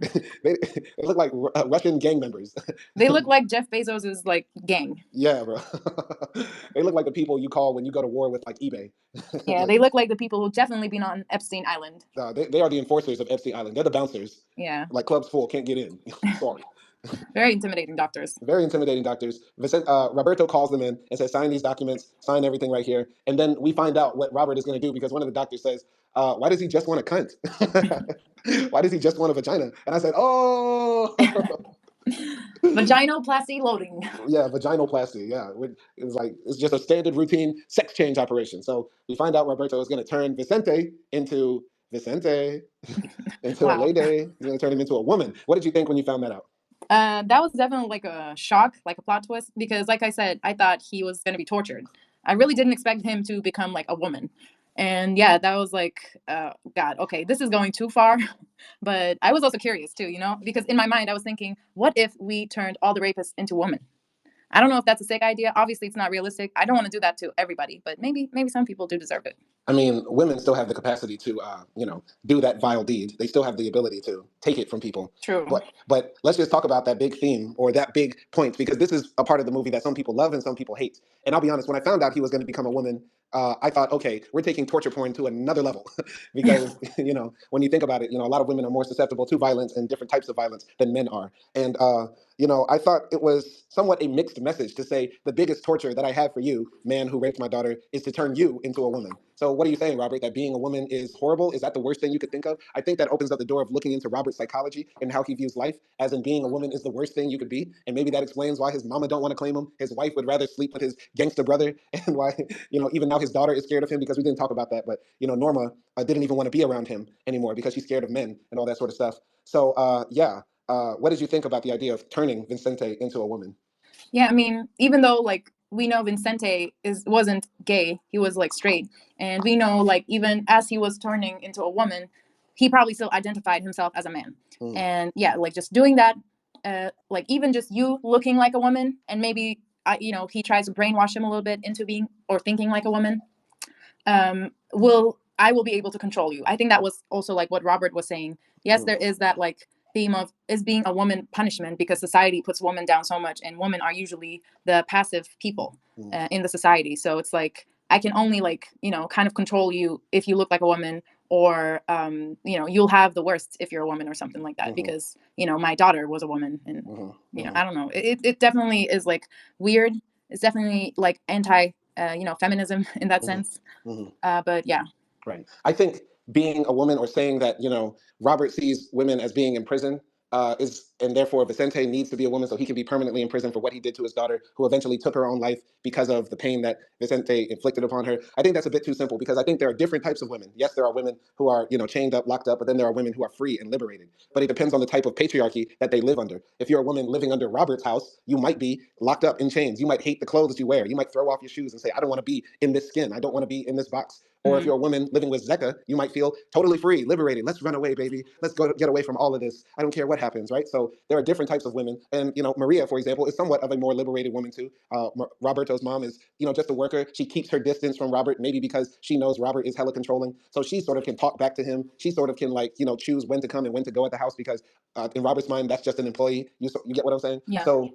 They look like Russian gang members. They look like Jeff Bezos's like gang. Yeah, bro. They look like the people you call when you go to war with like eBay. Yeah, Like they look like the people who've definitely been on Epstein Island. they are the enforcers of Epstein Island. They're the bouncers. Yeah. Like clubs full, can't get in. Sorry. Very intimidating doctors. Very intimidating doctors. Roberto calls them in and says, sign these documents, sign everything right here. And then we find out what Robert is going to do because one of the doctors says, why does he just want a cunt? Why does he just want a vagina? And I said, oh, Vaginoplasty loading. yeah, vaginoplasty. Yeah. It's like, it's just a standard routine sex change operation. So we find out Roberto is going to turn Vicente into a Wow. lady. He's going to turn him into a woman. What did you think when you found that out? That was definitely like a shock, like a plot twist, because like I said, I thought he was gonna be tortured. I really didn't expect him to become like a woman. And yeah, that was like, God, okay, this is going too far. But I was also curious too, because in my mind I was thinking, what if we turned all the rapists into women? I don't know if that's a sick idea. Obviously, it's not realistic. I don't want to do that to everybody, but maybe some people do deserve it. I mean, women still have the capacity to, do that vile deed. They still have the ability to take it from people. True. But let's just talk about that big theme or that big point because this is a part of the movie that some people love and some people hate. And I'll be honest, when I found out he was going to become a woman, I thought, okay, we're taking torture porn to another level because when you think about it, a lot of women are more susceptible to violence and different types of violence than men are. And I thought it was somewhat a mixed message to say the biggest torture that I have for you, man who raped my daughter, is to turn you into a woman. So what are you saying, Robert? That being a woman is horrible? Is that the worst thing you could think of? I think that opens up the door of looking into Robert's psychology and how he views life, as in being a woman is the worst thing you could be, and maybe that explains why his mama don't want to claim him. His wife would rather sleep with his gangster brother, and why even now his daughter is scared of him because we didn't talk about that. But Norma didn't even want to be around him anymore because she's scared of men and all that sort of stuff. So yeah. What did you think about the idea of turning Vincente into a woman? Yeah, I mean, even though like we know Vincente wasn't gay, he was like straight, and we know like even as he was turning into a woman, he probably still identified himself as a man. Mm. And yeah, like just doing that, like even just you looking like a woman, and maybe he tries to brainwash him a little bit into being or thinking like a woman. Will I will be able to control you. I think that was also like what Robert was saying. Yes, there is that like theme of is being a woman punishment because society puts women down so much, and women are usually the passive people in the society. So it's like I can only like kind of control you if you look like a woman, or you'll have the worst if you're a woman or something like that, because my daughter was a woman, and I don't know. It definitely is like weird. It's definitely like anti feminism in that sense. But yeah. Right. I think being a woman or saying that, Robert sees women as being in prison and therefore Vicente needs to be a woman so he can be permanently in prison for what he did to his daughter, who eventually took her own life because of the pain that Vicente inflicted upon her. I think that's a bit too simple because I think there are different types of women. Yes, there are women who are, chained up, locked up, but then there are women who are free and liberated. But it depends on the type of patriarchy that they live under. If you're a woman living under Robert's house, you might be locked up in chains. You might hate the clothes you wear. You might throw off your shoes and say, I don't want to be in this skin. I don't want to be in this box. Or if you're a woman living with Zeka, you might feel totally free, liberated. Let's run away, baby. Let's go get away from all of this. I don't care what happens, right? So there are different types of women. And, Maria, for example, is somewhat of a more liberated woman too. Roberto's mom is, just a worker. She keeps her distance from Robert, maybe because she knows Robert is hella controlling. So she sort of can talk back to him. She sort of can choose when to come and when to go at the house because in Robert's mind, that's just an employee. You get what I'm saying? Yeah. So,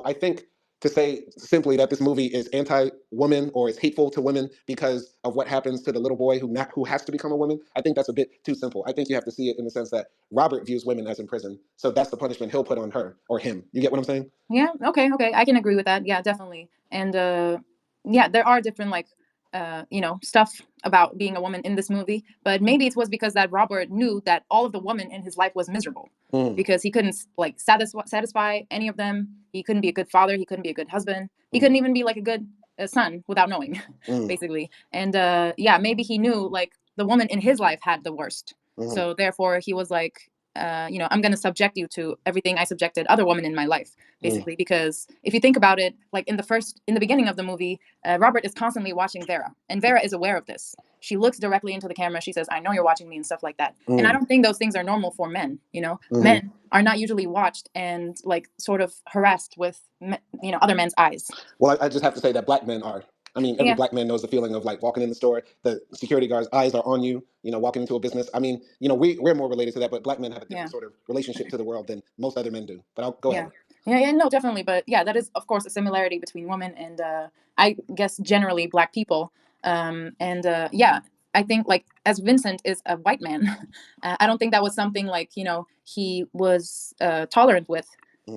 I think to say simply that this movie is anti-woman or is hateful to women because of what happens to the little boy who has to become a woman, I think that's a bit too simple. I think you have to see it in the sense that Robert views women as in prison, so that's the punishment he'll put on her or him. You get what I'm saying? Yeah. Okay. I can agree with that. Yeah, definitely. And yeah, there are different like stuff about being a woman in this movie, but maybe it was because that Robert knew that all of the women in his life was miserable because he couldn't like satisfy any of them. He couldn't be a good father. He couldn't be a good husband. He couldn't even be like a good son without knowing, basically. And yeah, maybe he knew like the woman in his life had the worst. So therefore, he was like, I'm going to subject you to everything I subjected other women in my life, basically. Because if you think about it, like in the beginning of the movie, Robert is constantly watching Vera, and Vera is aware of this. She looks directly into the camera. She says, I know you're watching me and stuff like that. And I don't think those things are normal for men. Men are not usually watched and like sort of harassed with, other men's eyes. Well, I just have to say that black men are. I mean, every black man knows the feeling of like walking in the store, the security guard's eyes are on you, walking into a business. I mean, we're more related to that, but black men have a different sort of relationship to the world than most other men do. But I'll go ahead. Yeah, no, definitely. But yeah, that is, of course, a similarity between women and I guess generally black people. And yeah, I think like as Vincent is a white man, I don't think that was something like, he was tolerant with.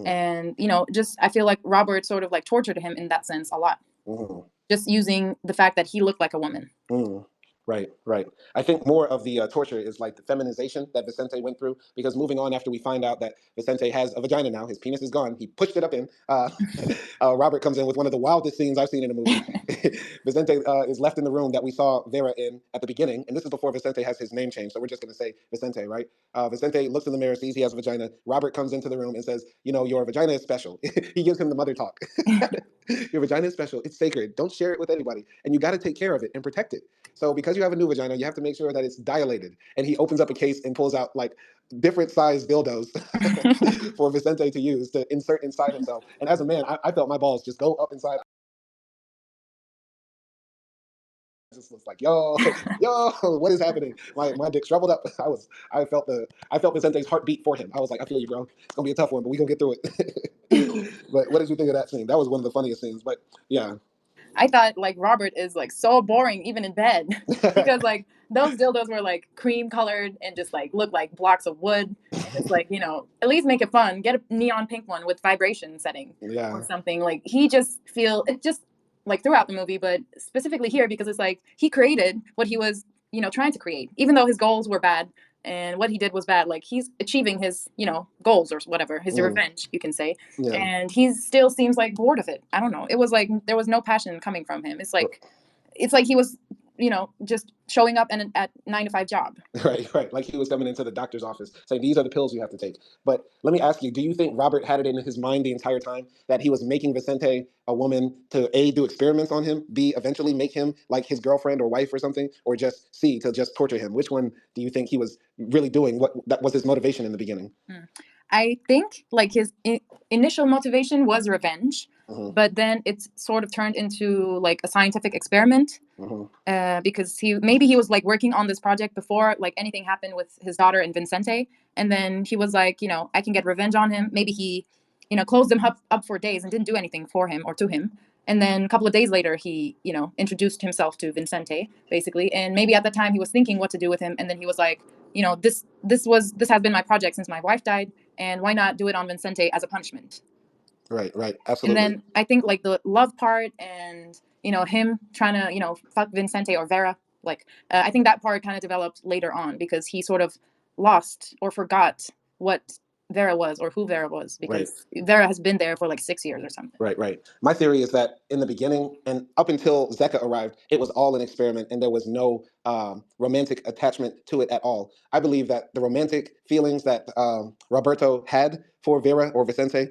And, just I feel like Robert sort of like tortured him in that sense a lot. Just using the fact that he looked like a woman. Right. I think more of the torture is like the feminization that Vicente went through, because moving on after we find out that Vicente has a vagina now, his penis is gone, he pushed it up in, Robert comes in with one of the wildest scenes I've seen in a movie. Vicente is left in the room that we saw Vera in at the beginning, and this is before Vicente has his name changed, so we're just going to say Vicente, right? Vicente looks in the mirror, sees he has a vagina. Robert comes into the room and says, your vagina is special. He gives him the mother talk. Your vagina is special. It's sacred. Don't share it with anybody. And you got to take care of it and protect it. So because you have a new vagina, you have to make sure that it's dilated. And he opens up a case and pulls out like different size dildos for Vicente to use to insert inside himself. And as a man, I felt my balls just go up inside. I just was like, yo, what is happening? My dick shriveled up. I felt Vicente's heartbeat for him. I was like, I feel you, bro. It's gonna be a tough one, but we're gonna get through it. But what did you think of that scene? That was one of the funniest scenes. But yeah. I thought like Robert is like so boring even in bed because like those dildos were like cream colored and just like look like blocks of wood, and it's like at least make it fun, get a neon pink one with vibration setting or something. Like he just feel it just like throughout the movie, but specifically here because it's like he created what he was trying to create, even though his goals were bad and what he did was bad. Like he's achieving his goals or whatever, his revenge, you can say. And he still seems like bored of it. I don't know, it was like there was no passion coming from him. It's like he was just showing up and at 9 to 5 job. Right, right. Like he was coming into the doctor's office saying, "These are the pills you have to take." But let me ask you: do you think Robert had it in his mind the entire time that he was making Vicente a woman to A, do experiments on him, B, eventually make him like his girlfriend or wife or something, or just C, to just torture him? Which one do you think he was really doing? What that was his motivation in the beginning? I think like his initial motivation was revenge, Hmm. but then it's sort of turned into like a scientific experiment, Hmm. because he was like working on this project before like anything happened with his daughter and Vincente, and then he was like, I can get revenge on him. Maybe he, closed him up for days and didn't do anything for him or to him. And then a couple of days later, he, introduced himself to Vincente, basically. And maybe at the time he was thinking what to do with him. And then he was like, this has been my project since my wife died, and why not do it on Vincente as a punishment? Right, right, And absolutely. then I think like the love part and him trying to fuck Vincente or Vera, like I think that part kind of developed later on because he sort of lost or forgot what Vera was or who Vera was, Right. because Vera has been there for like 6 years or something. Right, right. My theory is that in the beginning and up until Zeka arrived, it was all an experiment and there was no romantic attachment to it at all. I believe that the romantic feelings that Roberto had for Vera or Vicente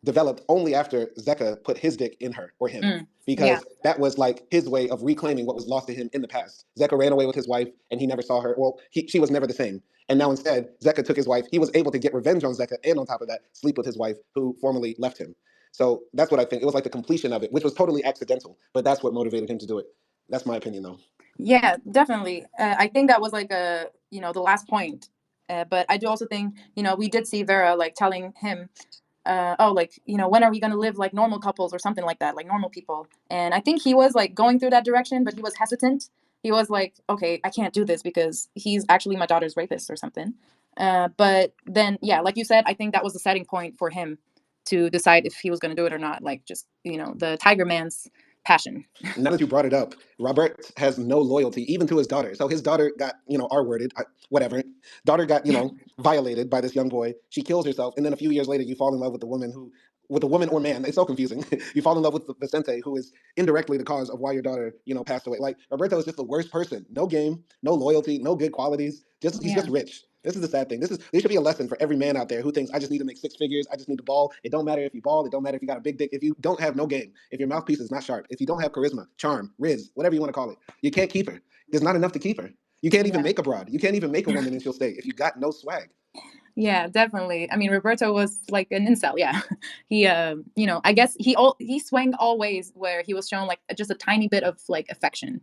developed only after Zeka put his dick in her or him. Yeah. Because that was like his way of reclaiming what was lost to him in the past. Zeka ran away with his wife and he never saw her. Well, she was never the same. And now instead, Zeka took his wife. He was able to get revenge on Zeka and on top of that, sleep with his wife who formerly left him. So that's what I think. It was like the completion of it, which was totally accidental, but that's what motivated him to do it. That's my opinion, though. Yeah, definitely. I think that was like the last point. But I do also think, we did see Vera like telling him, oh, like, when are we going to live like normal couples or something like that, like normal people. And I think he was like going through that direction, but he was hesitant. He was like, okay, I can't do this because he's actually my daughter's rapist or something. But then, yeah, like you said, I think that was the setting point for him to decide if he was going to do it or not. Like just, the Tiger Man's passion. Now that you brought it up, Robert has no loyalty even to his daughter. So his daughter got, R-worded, whatever. Daughter got, violated by this young boy. She kills herself, and then a few years later, you fall in love with the woman with a woman or man. It's so confusing. You fall in love with Vicente, who is indirectly the cause of why your daughter, passed away. Like Roberto is just the worst person. No game, no loyalty, no good qualities. Just he's Yeah. just rich. This is the sad thing. There should be a lesson for every man out there who thinks I just need to make six figures. I just need to ball. It don't matter if you ball. It don't matter if you got a big dick. If you don't have no game, if your mouthpiece is not sharp, if you don't have charisma, charm, riz, whatever you want to call it, you can't keep her. There's not enough to keep her. You can't even Yeah. make a broad. You can't even make a woman and she'll stay if you got no swag. Yeah, definitely. I mean, Roberto was like an incel. Yeah, he, I guess he swung all ways where he was shown like just a tiny bit of like affection,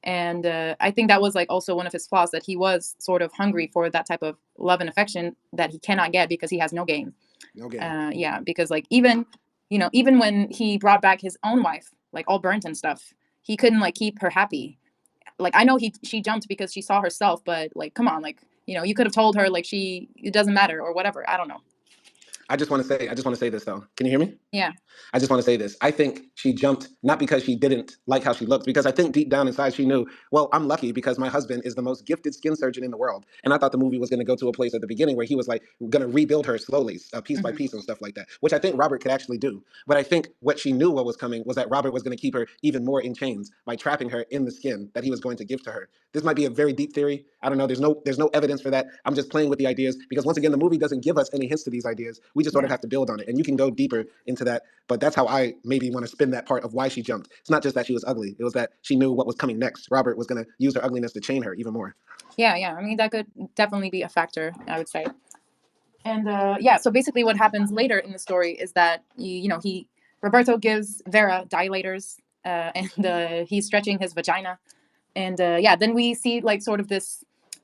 and I think that was like also one of his flaws, that he was sort of hungry for that type of love and affection that he cannot get because he has no game. No game. Yeah, because like even when he brought back his own wife, like all burnt and stuff, he couldn't like keep her happy. Like I know she jumped because she saw herself, but like come on, like you could have told her like it doesn't matter or whatever. I don't know. I just want to say this though. Can you hear me? Yeah. I just want to say this. I think she jumped not because she didn't like how she looked, because I think deep down inside she knew, well, I'm lucky because my husband is the most gifted skin surgeon in the world. And I thought the movie was going to go to a place at the beginning where he was like going to rebuild her slowly, piece by Hmm. piece and stuff like that, which I think Robert could actually do. But I think what she knew what was coming was that Robert was going to keep her even more in chains by trapping her in the skin that he was going to give to her. This might be a very deep theory. I don't know. There's no evidence for that. I'm just playing with the ideas because once again, the movie doesn't give us any hints to these ideas. We just sort of Yeah. have to build on it. And you can go deeper into that. But that's how I maybe want to spin that part of why she jumped. It's not just that she was ugly. It was that she knew what was coming next. Robert was going to use her ugliness to chain her even more. Yeah. Yeah. I mean, that could definitely be a factor, I would say. And yeah, so basically, what happens later in the story is that he Roberto gives Vera dilators, and he's stretching his vagina, and yeah, then we see like sort of this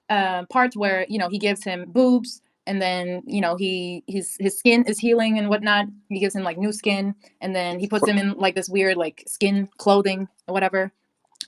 part where he gives him boobs, and then his skin is healing and whatnot. He gives him like new skin, and then he puts him in like this weird like skin clothing or whatever.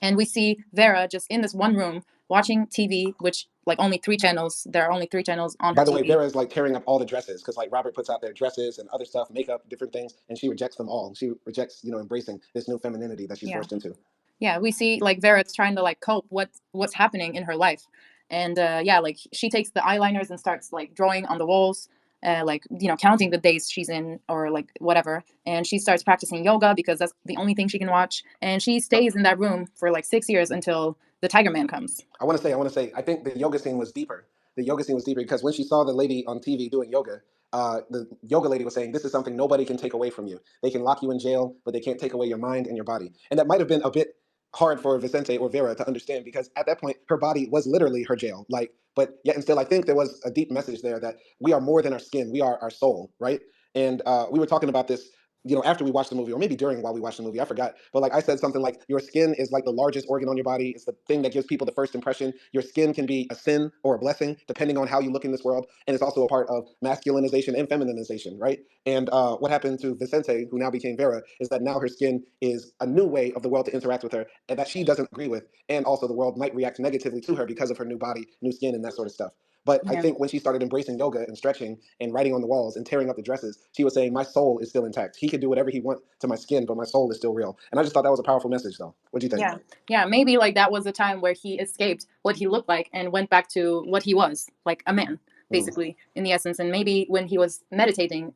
And we see Vera just in this one room watching TV, which like only 3 channels. There are only 3 channels on her By the way, TV. Vera is like tearing up all the dresses because like Robert puts out their dresses and other stuff, makeup, different things, and she rejects them all. She rejects, embracing this new femininity that she's Yeah. forced into. Yeah, we see like Vera's trying to like cope what's happening in her life, and yeah, like she takes the eyeliners and starts like drawing on the walls, like, counting the days she's in or like whatever. And she starts practicing yoga because that's the only thing she can watch. And she stays in that room for like 6 years until the Tiger Man comes. I think the yoga scene was deeper. The yoga scene was deeper because when she saw the lady on TV doing yoga, the yoga lady was saying, "This is something nobody can take away from you. They can lock you in jail, but they can't take away your mind and your body." And that might have been a bit hard for Vicente or Vera to understand because at that point her body was literally her jail. Like, but yet and still, I think there was a deep message there that we are more than our skin. We are our soul, right? And we were talking about this after we watched the movie, or maybe during while we watched the movie, I forgot. But like I said something like your skin is like the largest organ on your body. It's the thing that gives people the first impression. Your skin can be a sin or a blessing, depending on how you look in this world. And it's also a part of masculinization and femininization, right? And what happened to Vicente, who now became Vera, is that now her skin is a new way of the world to interact with her and that she doesn't agree with. And also the world might react negatively to her because of her new body, new skin, and that sort of stuff. But I Yeah. think when she started embracing yoga and stretching and writing on the walls and tearing up the dresses, she was saying, "My soul is still intact. He can do whatever he wants to my skin, but my soul is still real." And I just thought that was a powerful message, though. What do you think? Yeah. Yeah. Maybe like that was a time where he escaped what he looked like and went back to what he was, like a man, Mm, basically, in the essence. And maybe when he was meditating,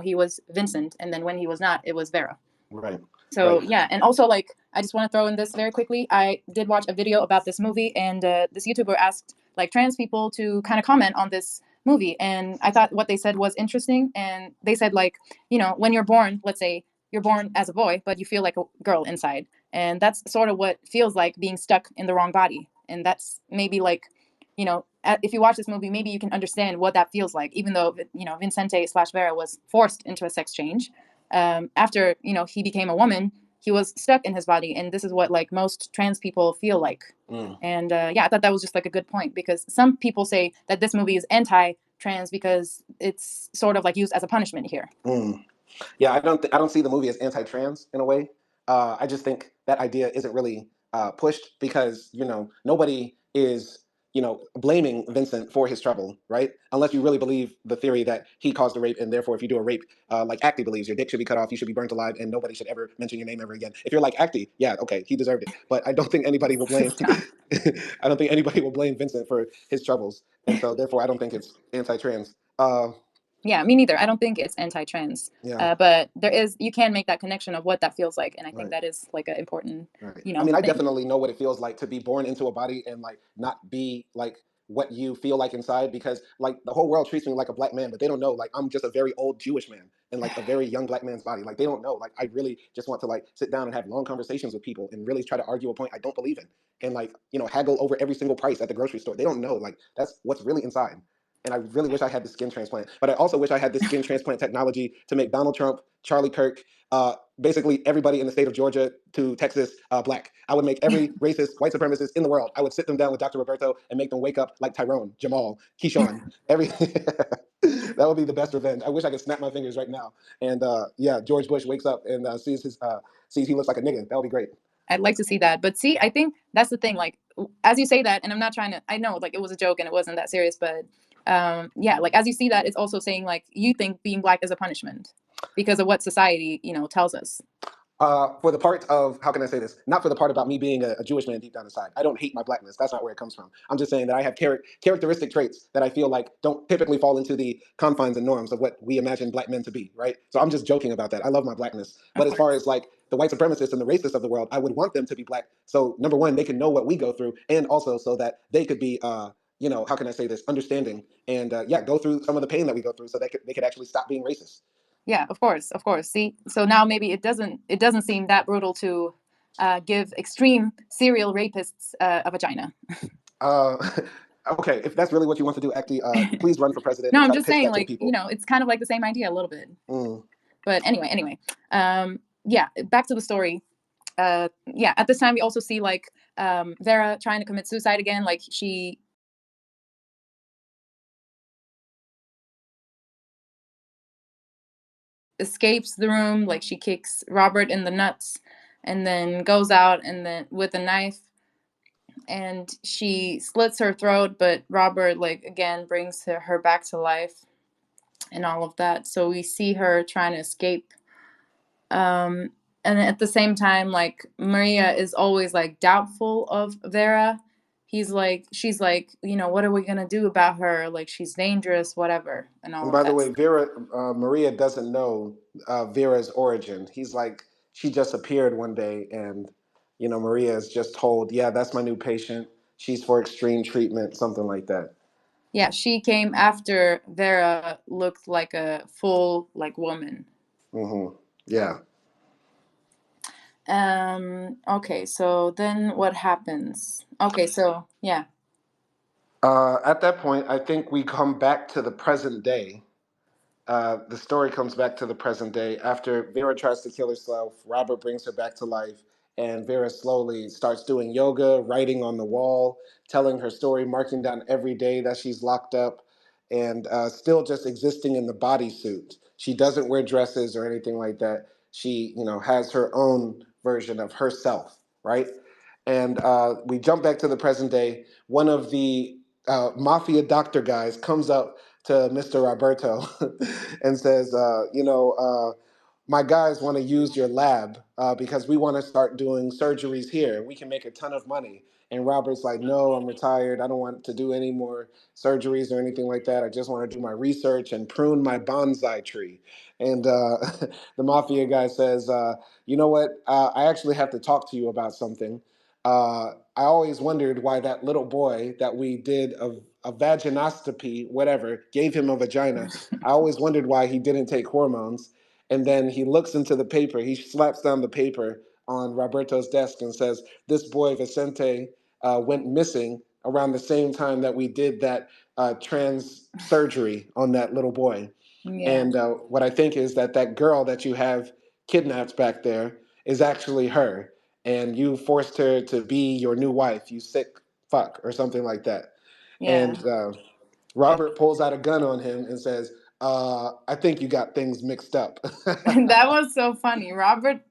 he was Vincent. And then when he was not, it was Vera. right, right. So yeah, and also like I just want to throw in this very quickly. I did watch a video about this movie, and this YouTuber asked like trans people to kind of comment on this movie, and I thought what they said was interesting. And they said like, when you're born, let's say you're born as a boy, but you feel like a girl inside, and that's sort of what feels like being stuck in the wrong body, and that's maybe like. If you watch this movie, maybe you can understand what that feels like. Even though Vincente slash Vera was forced into a sex change, after he became a woman, he was stuck in his body, and this is what like most trans people feel like. Mm, And yeah, I thought that was just like a good point because some people say that this movie is anti-trans because it's sort of like used as a punishment here. mm. Yeah, I don't see the movie as anti-trans in a way. I just think that idea isn't really pushed because nobody is blaming Vincent for his trouble, right? Unless you really believe the theory that he caused the rape, and therefore, if you do a rape, like AKDI believes, your dick should be cut off, you should be burnt alive, and nobody should ever mention your name ever again. If you're like AKDI, yeah, okay, he deserved it. But I don't think anybody will blame. Stop. I don't think anybody will blame Vincent for his troubles, and so therefore, I don't think it's anti-trans. Yeah, me neither. I don't think it's anti-trans, Yeah, but you can make that connection of what that feels like, and I think right. that is like an important, Right. I mean, I thing. definitely know what it feels like to be born into a body and like not be like what you feel like inside because like the whole world treats me like a black man, but they don't know like I'm just a very old Jewish man in like a very young black man's body. Like they don't know. Like I really just want to like sit down and have long conversations with people and really try to argue a point I don't believe in and like, haggle over every single price at the grocery store. They don't know. Like that's what's really inside. And I really wish I had the skin transplant, but I also wish I had the skin transplant technology to make Donald Trump, Charlie Kirk, basically everybody in the state of Georgia to Texas black. I would make every racist white supremacist in the world. I would sit them down with Dr. Roberto and make them wake up like Tyrone, Jamal, Keyshawn. Every that would be the best revenge. I wish I could snap my fingers right now. And yeah, George Bush wakes up and sees he looks like a nigga. That would be great. I'd like to see that. But see, I think that's the thing. Like, as you say that, and I'm not trying to, I know like it was a joke and it wasn't that serious, but yeah, like as you see that, it's also saying like you think being black is a punishment because of what society, tells us. For the part of how can I say this? Not for the part about me being a Jewish man deep down inside. I don't hate my blackness. That's not where it comes from. I'm just saying that I have characteristic traits that I feel like don't typically fall into the confines and norms of what we imagine black men to be, right? So I'm just joking about that. I love my blackness, Of but as far course. as like the white supremacists and the racists of the world, I would want them to be black. So number one, they can know what we go through, and also so that they could be, how can I say this, understanding and yeah, go through some of the pain that we go through, so they could actually stop being racist. Yeah, of course, of course. See, so now maybe it doesn't seem that brutal to give extreme serial rapists a vagina. Uh, okay, if that's really what you want to do, actually, please run for president No, and I'm try to just pitch saying, that to the like, people. it's kind of like the same idea a little bit. Mm, But anyway, yeah, back to the story. Yeah, at this time we also see like Vera trying to commit suicide again. Like she escapes the room, like she kicks Robert in the nuts, and then goes out and then with a knife, and she slits her throat. But Robert, like again, brings her back to life and all of that. So we see her trying to escape. Um, and at the same time, like Maria is always like doubtful of Vera. she's like, what are we gonna do about her? Like, she's dangerous, whatever, and all And of by the that way, stuff. Vera Maria doesn't know Vera's origin. He's like, she just appeared one day, and Maria is just told, "Yeah, that's my new patient. She's for extreme treatment, something like that." Yeah, she came after Vera looked like a full like woman. Yeah. Okay, so then what happens? Okay, so yeah. At that point, I think we come back to the present day. The story comes back to the present day. After Vera tries to kill herself, Robert brings her back to life, and Vera slowly starts doing yoga, writing on the wall, telling her story, marking down every day that she's locked up, and still just existing in the bodysuit. She doesn't wear dresses or anything like that. She, has her own version of herself, right? And we jump back to the present day. One of the mafia doctor guys comes up to Mr. Roberto and says, my guys want to use your lab because we want to start doing surgeries here. We can make a ton of money. And Robert's like, no, I'm retired. I don't want to do any more surgeries or anything like that. I just want to do my research and prune my bonsai tree. And the mafia guy says, you know what? I actually have to talk to you about something. I always wondered why that little boy that we did a vaginoscopy, whatever, gave him a vagina. I always wondered why he didn't take hormones. And then he looks into the paper. He slaps down the paper on Roberto's desk and says, "This boy Vicente went missing around the same time that we did that trans surgery on that little boy." Yeah. And what I think is that that girl that you have kidnapped back there is actually her, and you forced her to be your new wife. You sick fuck or something like that. Yeah. And Robert pulls out a gun on him and says, "I think you got things mixed up." That was so funny. Robert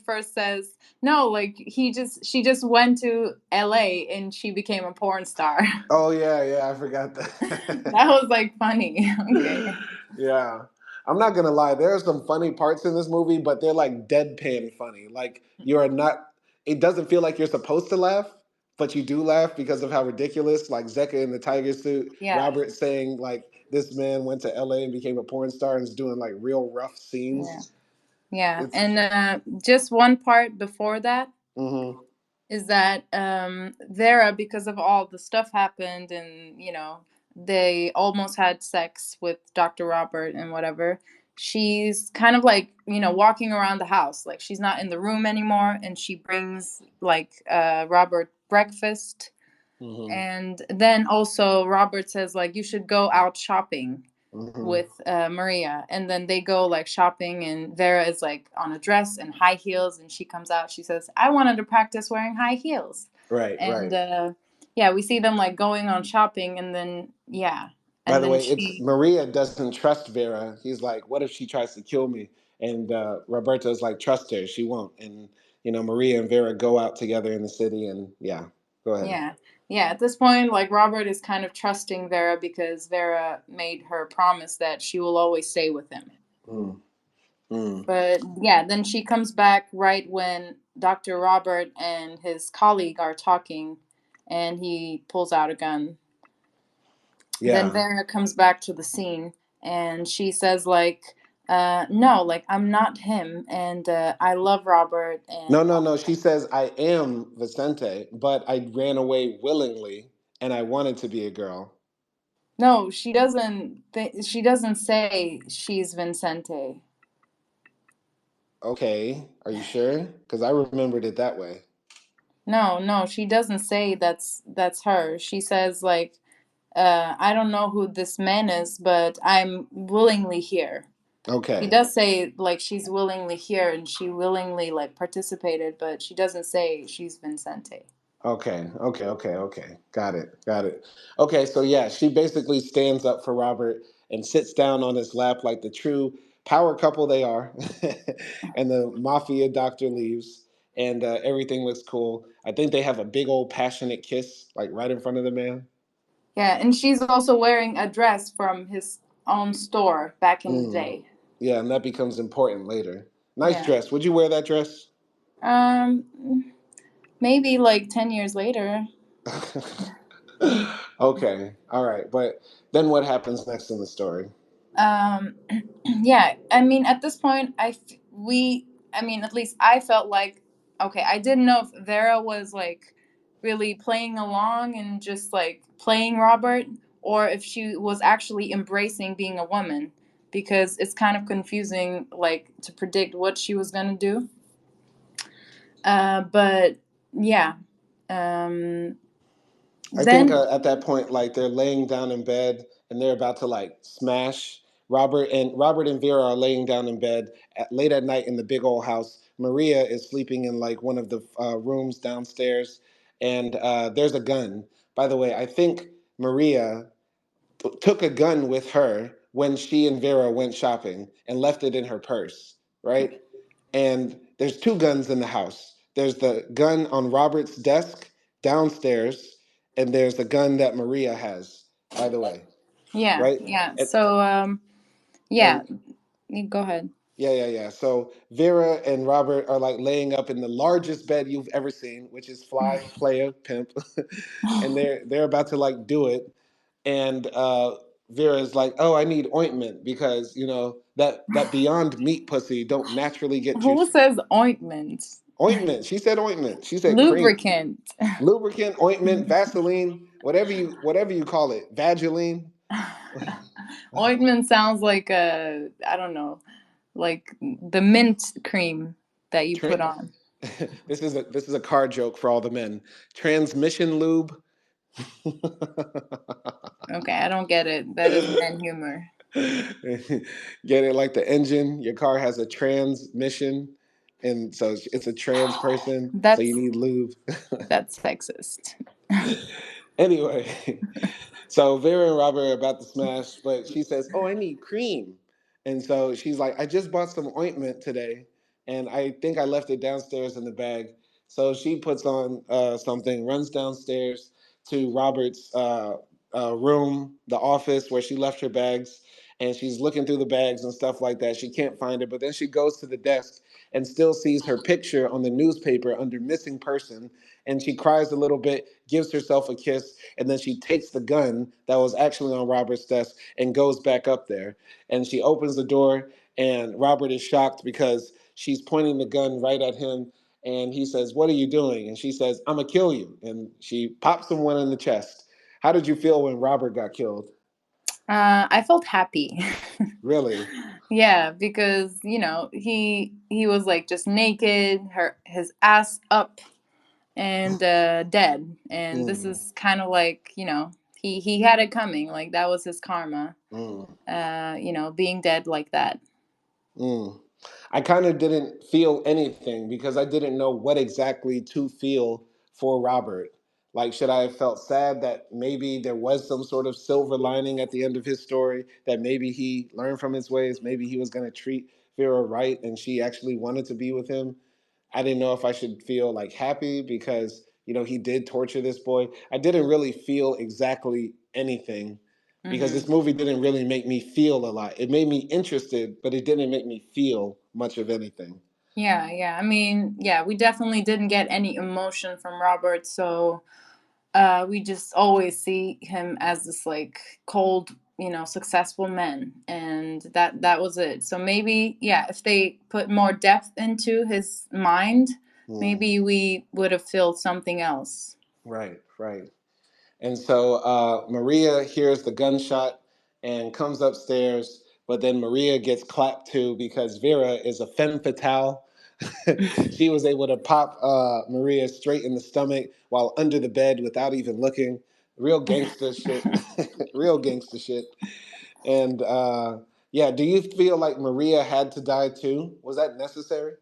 first says, "No, like she just went to LA and she became a porn star." Oh yeah, yeah, I forgot That that. was like funny. Okay. Yeah. I'm not gonna lie, there are some funny parts in this movie, but they're like deadpan funny. Like you are not it doesn't feel like you're supposed to laugh, but you do laugh because of how ridiculous, like Zeka in the tiger suit, Yeah. Robert saying like this man went to LA and became a porn star and is doing like real rough Yeah. scenes. Yeah. It's And just one part before that mm-hmm, is that Vera, because of all the stuff happened, and they almost had sex with Dr. Robert and whatever. She's kind of like walking around the house, like she's not in the room anymore, and she brings like Robert breakfast, mm-hmm, and then also Robert says like you should go out shopping mm-hmm. with Maria, and then they go like shopping, and Vera is like on a dress and high heels, and she comes out. She says, "I wanted to practice wearing high heels," Right, and right. yeah, we see them like going on shopping, and then yeah, By and the then way, it's she Maria doesn't trust Vera. He's like, "What if she tries to kill me?" And Roberto's like, "Trust her, she won't." And Maria and Vera go out together in the city, and yeah, go ahead. yeah, yeah. At this point, like Robert is kind of trusting Vera because Vera made her promise that she will always stay with him. Mm, mm. But yeah, then she comes back right when Dr. Robert and his colleague are talking, and he pulls out a gun. Then Yeah. Vera comes back to the scene, and she says like, "No, like I'm not him, and I love Robert." No, And no, no. She says, "I am Vicente, but I ran away willingly, and I wanted to be a girl." no, she doesn't. She doesn't say she's Vincente. Okay, are you sure? Because I remembered it that way. No, no, she doesn't say that's her. She says like, I don't know who this man is, but I'm willingly here. She Okay. does say like she's willingly here and she willingly like participated, but she doesn't say she's Vincente. Okay, okay, okay, okay. Got it, got it. Okay, so yeah, she basically stands up for Robert and sits down on his lap like the true power couple they are. And the mafia doctor leaves, and everything looks cool. I think they have a big old passionate kiss, like right in front of the man. Yeah, and she's also wearing a dress from his own store back in the Mm. day. Yeah, and that becomes important later. Nice Yeah. dress. Would you wear that dress? Um, maybe like 10 years later. Okay, all right. But then what happens next in the story? um yeah, I mean, at this point, I mean, at least I felt like, okay, I didn't know if Vera was like really playing along and just like playing Robert, or if she was actually embracing being a woman, because it's kind of confusing like to predict what she was going to do. But yeah. um I think then at that point, like they're laying down in bed and they're about to like smash. Robert and Vera are laying down in bed late at night in the big old house. Maria is sleeping in like one of the rooms downstairs, and there's a gun. By the way, I think Maria took a gun with her when she and Vera went shopping and left it in her purse, right? And there's two guns in the house. There's the gun on Robert's desk downstairs, and there's the gun that Maria has, by the way, yeah, right? yeah, And, so yeah, and you go ahead. yeah, yeah, yeah. So Vera and Robert are like laying up in the largest bed you've ever seen, which is Fly Player Pimp, and they're about to like do it, and Vera's like, "Oh, I need ointment because that Beyond Meat pussy don't naturally get Who juicy." says ointment? Ointment. She said ointment. She said cream, Lubricant. lubricant, ointment, Vaseline, whatever you call it, Vaseline. Ointment sounds like I don't know, like the mint cream that you put Tra- on. this is a car joke for all the men. Transmission lube. Okay, I don't get it. That is men humor. Get it like the engine. Your car has a transmission, and so it's a trans person, so you That's need lube. that's sexist. Anyway, so Vera and Robert are about to smash, but she says, "Oh, I need cream," and so she's like, "I just bought some ointment today, and I think I left it downstairs in the bag." So she puts on something, runs downstairs to Robert's room, the office where she left her bags, and she's looking through the bags and stuff like that. She can't find it, but then she goes to the desk and still sees her picture on the newspaper under missing person, and she cries a little bit, gives herself a kiss, and then she takes the gun that was actually on Robert's desk and goes back up there. And she opens the door, and Robert is shocked because she's pointing the gun right at him. And he says, "What are you doing?" And she says, "I'm going to kill you." And she pops him one in the chest. How did you feel when Robert got killed? I felt happy. Really? Yeah, because he was like just naked, his ass up, and dead. And this Mm, is kind of like, he had it coming. Like that was his karma. mm, Being dead like that. mm. I kind of didn't feel anything because I didn't know what exactly to feel for Robert. Like, should I have felt sad that maybe there was some sort of silver lining at the end of his story, that maybe he learned from his ways, maybe he was going to treat Vera right and she actually wanted to be with him? I didn't know if I should feel like happy because, he did torture this boy. I didn't really feel exactly anything because Hmm. this movie didn't really make me feel a lot. It made me interested, but it didn't make me feel much of anything. Yeah, yeah. I mean, yeah, we definitely didn't get any emotion from Robert, so we just always see him as this like cold, successful man, and that was it. So maybe, yeah, if they put more depth into his mind, Mm, maybe we would have felt something else. right, right. And so Maria hears the gunshot and comes upstairs, but then Maria gets clapped too because Vera is a femme fatale. She was able to pop Maria straight in the stomach while under the bed without even looking. Real gangster shit. Real gangster shit. And yeah, do you feel like Maria had to die too? Was that necessary?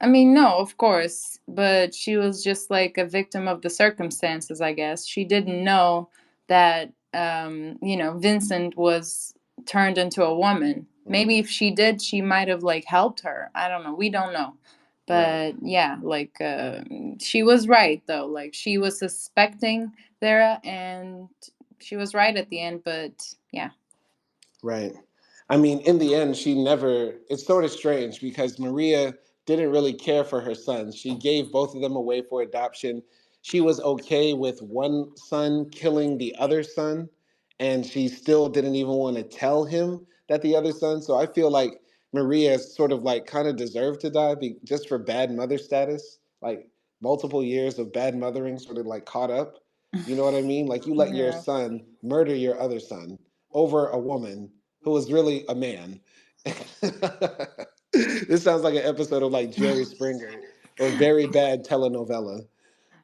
I mean, no, of course, but she was just like a victim of the circumstances, I guess. She didn't know that, Vincent was turned into a woman. Maybe Mm, if she did, she might have like helped her. I don't know. We don't know. right. But yeah, like she was right though. Like she was suspecting Vera, and she was right at the end. But yeah. Right. I mean, in the end, she never, it's sort of strange because Maria didn't really care for her sons. She gave both of them away for adoption. she was okay with one son killing the other son, and she still didn't even want to tell him that the other son. So I feel like Maria sort of like kind of deserved to die just for bad mother status, like multiple years of bad mothering sort of like caught up. You know what I mean? Like you let your Yeah. son murder your other son over a woman who was really a man. This sounds like an episode of like Jerry Springer or very bad telenovela.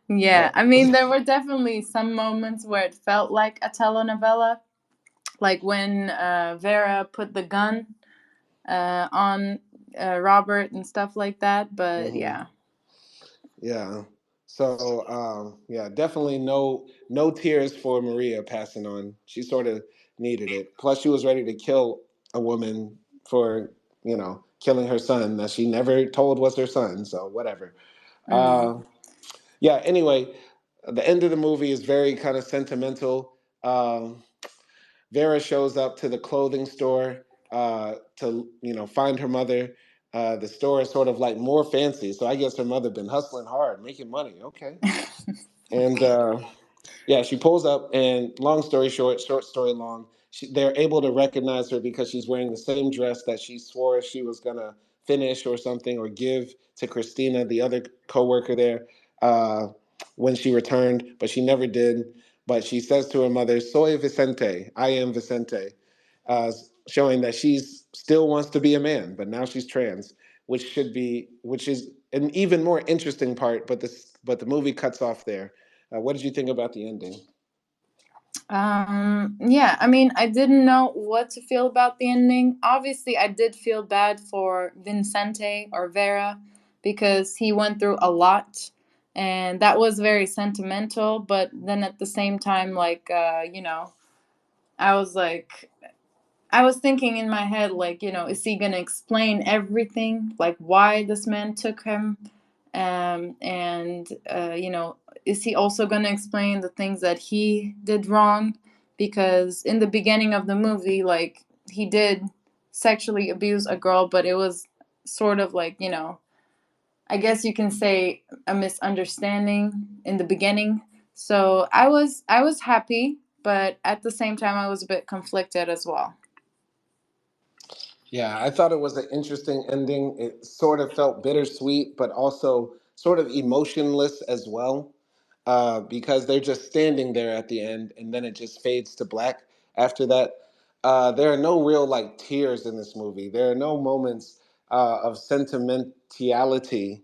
Yeah, But I mean, there were definitely some moments where it felt like a telenovela, like when Vera put the gun on Robert and stuff like that. But hmm yeah. yeah. So yeah, definitely no tears for Maria passing on. She sort of needed it. Plus, she was ready to kill a woman for killing her son that she never told was her son. So whatever. Mm. Uh, yeah. Anyway, the end of the movie is very kind of sentimental. Vera shows up to the clothing store to find her mother. The store is sort of like more fancy, so I guess her mother been hustling hard, making money. Okay, and yeah, she pulls up, and long story short, short story long, they're able to recognize her because she's wearing the same dress that she swore she was gonna finish or something or give to Christina, the other coworker there, uh, when she returned, but she never did. But she says to her mother, "Soy Vicente, I am Vicente," uh, showing that she's still wants to be a man, but now she's trans, which is an even more interesting part. But the movie cuts off there. What did you think about the ending? Yeah, I mean, I didn't know what to feel about the ending. Obviously, I did feel bad for Vincente or Vera because he went through a lot and that was very sentimental. But then at the same time, like, I was like, I was thinking in my head, like, is he gonna explain everything, like why this man took him, and is he also gonna explain the things that he did wrong? Because in the beginning of the movie, like he did sexually abuse a girl, but it was sort of like I guess you can say a misunderstanding in the beginning. So I was happy, but at the same time I was a bit conflicted as well. Yeah, I thought it was an interesting ending. It sort of felt bittersweet, but also sort of emotionless as well, because they're just standing there at the end, and then it just fades to black after that. There are no real like tears in this movie. There are no moments of sentimentality.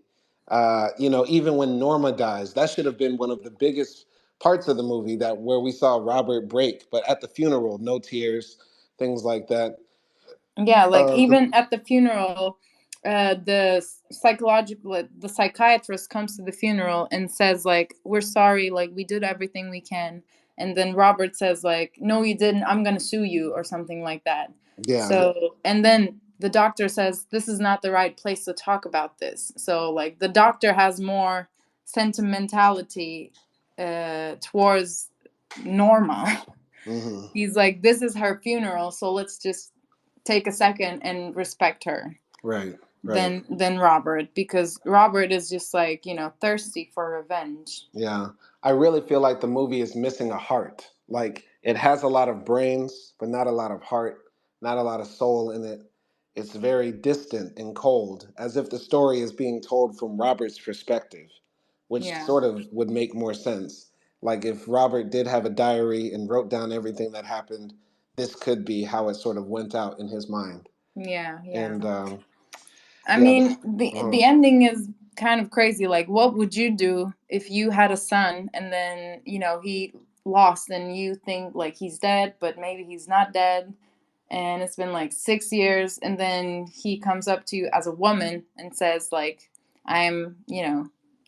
Even when Norma dies, that should have been one of the biggest parts of the movie that where we saw Robert break. But at the funeral, no tears, things like that. Yeah, like Uh, even at the funeral, the psychiatrist comes to the funeral and says like, "We're sorry, like we did everything we can." And then Robert says like, "No, you didn't. I'm gonna sue you," or something like that. yeah. So, and then the doctor says, "This is not the right place to talk about this." So, like the doctor has more sentimentality towards Norma. hmm He's like, "This is her funeral, so let's just take a second and respect her." Right, right. Than Robert, because Robert is just like thirsty for revenge. Yeah. I really feel like the movie is missing a heart. Like it has a lot of brains, but not a lot of heart, not a lot of soul in it. It's very distant and cold, as if the story is being told from Robert's perspective, which Yeah, sort of would make more sense. Like if Robert did have a diary and wrote down everything that happened, this could be how it sort of went out in his mind. yeah, yeah. And I yeah, mean, the uh, ending is kind of crazy. Like, what would you do if you had a son and then he lost and you think like he's dead, but maybe he's not dead, and it's been like 6 years, and then he comes up to you as a woman and says like, "I'm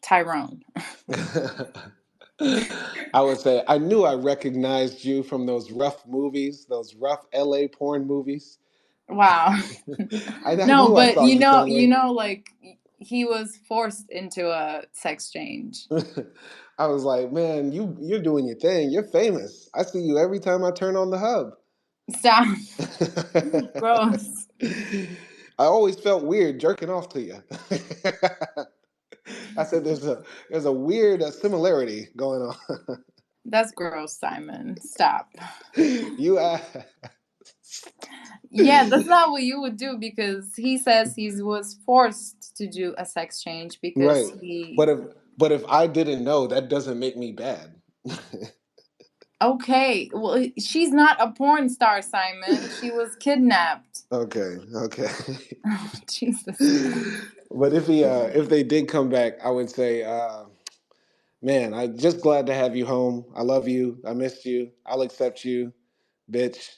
Tyrone." I would say I knew I recognized you from those rough movies, those rough LA porn movies. Wow. I No, knew I but saw you somewhere. like he was forced into a sex change. I was like, man, you're doing your thing. You're famous. I see you every time I turn on the hub. Stop. Gross. I always felt weird jerking off to you. I said there's a weird similarity going on. That's gross, Simon. Stop. You Yeah, that's not what you would do because he says he was forced to do a sex change because right, he. but if I didn't know, that doesn't make me bad. Okay, well, she's not a porn star, Simon. She was kidnapped. Okay, okay. Oh, Jesus. But if they did come back, I would say, man, I'm just glad to have you home. I love you. I missed you. I'll accept you, bitch.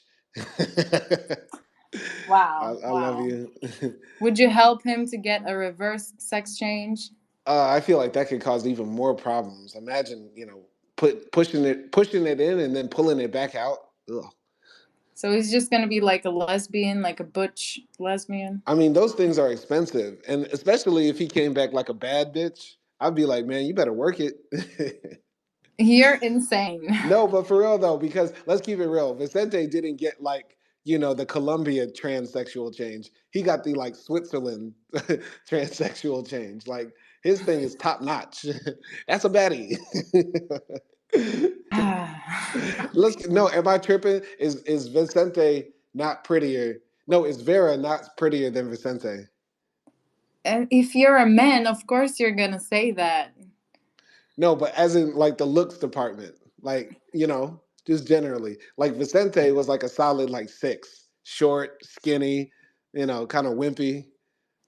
Wow, I love wow. you. Would you help him to get a reverse sex change? I feel like that could cause even more problems. Imagine, pushing it in and then pulling it back out. Ugh. So he's just gonna be like a lesbian, like a butch lesbian? I mean, those things are expensive, and especially if he came back like a bad bitch, I'd be like, man, you better work it. You're insane. No, but for real though, because let's keep it real. Vicente didn't get like, the Colombia transsexual change. He got the like Switzerland transsexual change. Like his thing is top notch. That's a baddie. Let's no, am I tripping? Is Vicente not prettier? No, is Vera not prettier than Vicente? And if you're a man, of course you're gonna say that. No, but as in like the looks department, like just generally, like Vicente was like a solid like six, short, skinny, kind of wimpy.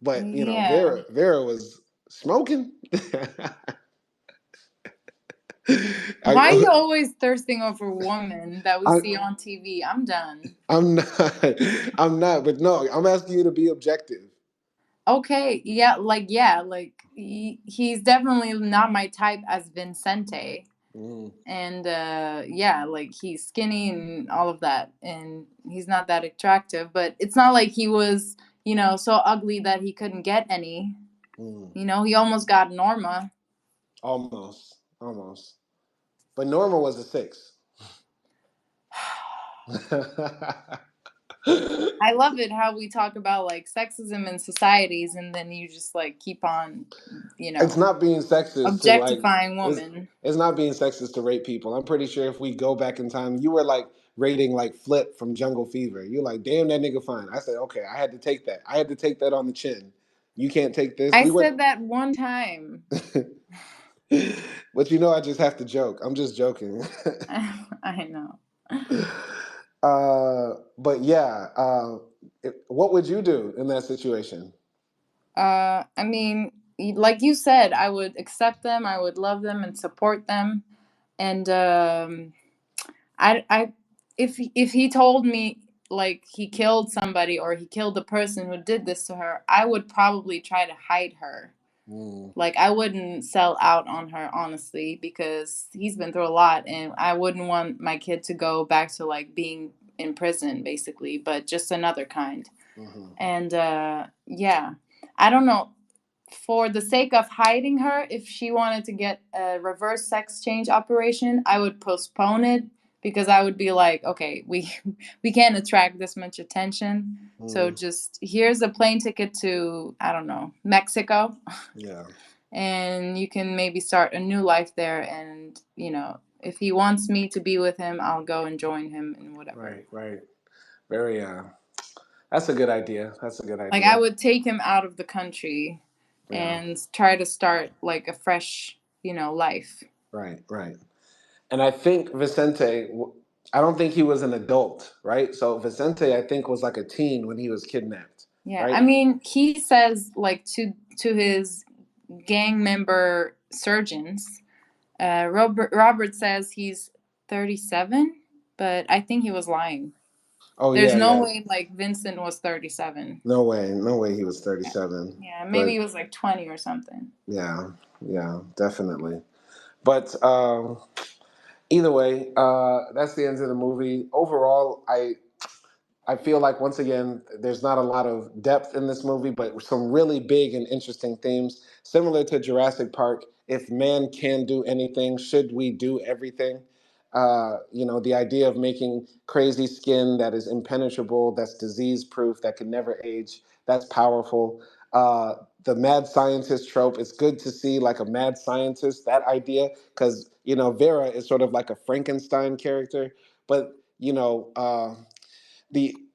But Yeah. Vera was smoking. Why are you I, always thirsting over women that we I, see on TV? I'm done. I'm not. I'm not. But no, I'm asking you to be objective. Okay, yeah, like he's definitely not my type as Vincente. Mm, And yeah, like he's skinny and all of that, and he's not that attractive, but it's not like he was, so ugly that he couldn't get any. mm. He almost got Norma. Almost, almost. But Norma was a six. I love it how we talk about like sexism in societies, and then you just like keep on, you It's know, not being sexist to like objectifying it's women. it's not being sexist to rate people. I'm pretty sure if we go back in time, you were like rating like Flip from Jungle Fever. You're like, damn, that nigga fine. I said, okay, I had to take that. I had to take that on the chin. You can't take this. I We went, said that one time. but I just have to joke. I'm just joking. I know. But yeah, what would you do in that situation? I mean, like you said, I would accept them, I would love them and support them, and I, if he told me like he killed somebody or he killed the person who did this to her, I would probably try to hide her. Mm, Like I wouldn't sell out on her honestly because he's been through a lot, and I wouldn't want my kid to go back to like being in prison basically, but just another kind. hmm And yeah, I don't know, for the sake of hiding her, if she wanted to get a reverse sex change operation, I would postpone it because I would be like, okay, we we can't attract this much attention. So mm, just here's a plane ticket to, I don't know, Mexico, yeah, and you can maybe start a new life there, and if he wants me to be with him, I'll go and join him and whatever. right, right. Very. That's a good idea. That's a good Like I idea. would take him out of the country Yeah. and try to start like a fresh, life. Right, right. And I think Vicente, I don't think he was an adult, right? So Vicente, I think, was like a teen when he was kidnapped, Yeah, I right? mean, he says like to his gang member surgeons. Robert says he's 37, but I think he was lying. Oh There's yeah, no yeah. way like Vincent was 37. No way, no way he was 37. Yeah, maybe But he was like 20 or something. yeah, yeah, definitely. But either way, that's the end of the movie. Overall, I feel like once again, there's not a lot of depth in this movie, but some really big and interesting themes. Similar to Jurassic Park, if man can do anything, should we do everything? The idea of making crazy skin that is impenetrable, that's disease proof, that can never age, that's powerful. the mad scientist trope. It's good to see like a mad scientist, that idea, because Vera is sort of like a Frankenstein character, but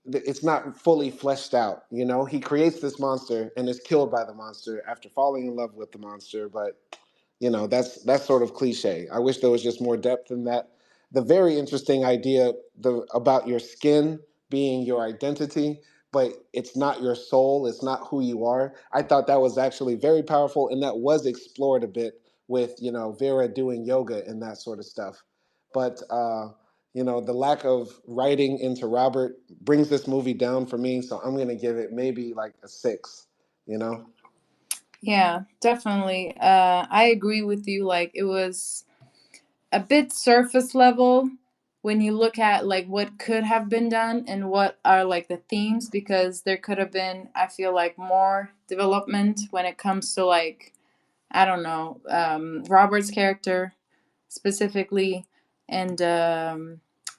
it's not fully fleshed out. He creates this monster and is killed by the monster after falling in love with the monster, but that's sort of cliche. I wish there was just more depth in that. The very interesting idea about your skin being your identity, but it's not your soul, it's not who you are. I thought that was actually very powerful, and that was explored a bit with Vera doing yoga and that sort of stuff. But the lack of writing into Robert brings this movie down for me, so I'm going to give it maybe like a 6. You know. Yeah, definitely. I agree with you. Like it was a bit surface level when you look at like what could have been done and what are like the themes, because there could have been, I feel like, more development when it comes to like, I don't know, Robert's character specifically. And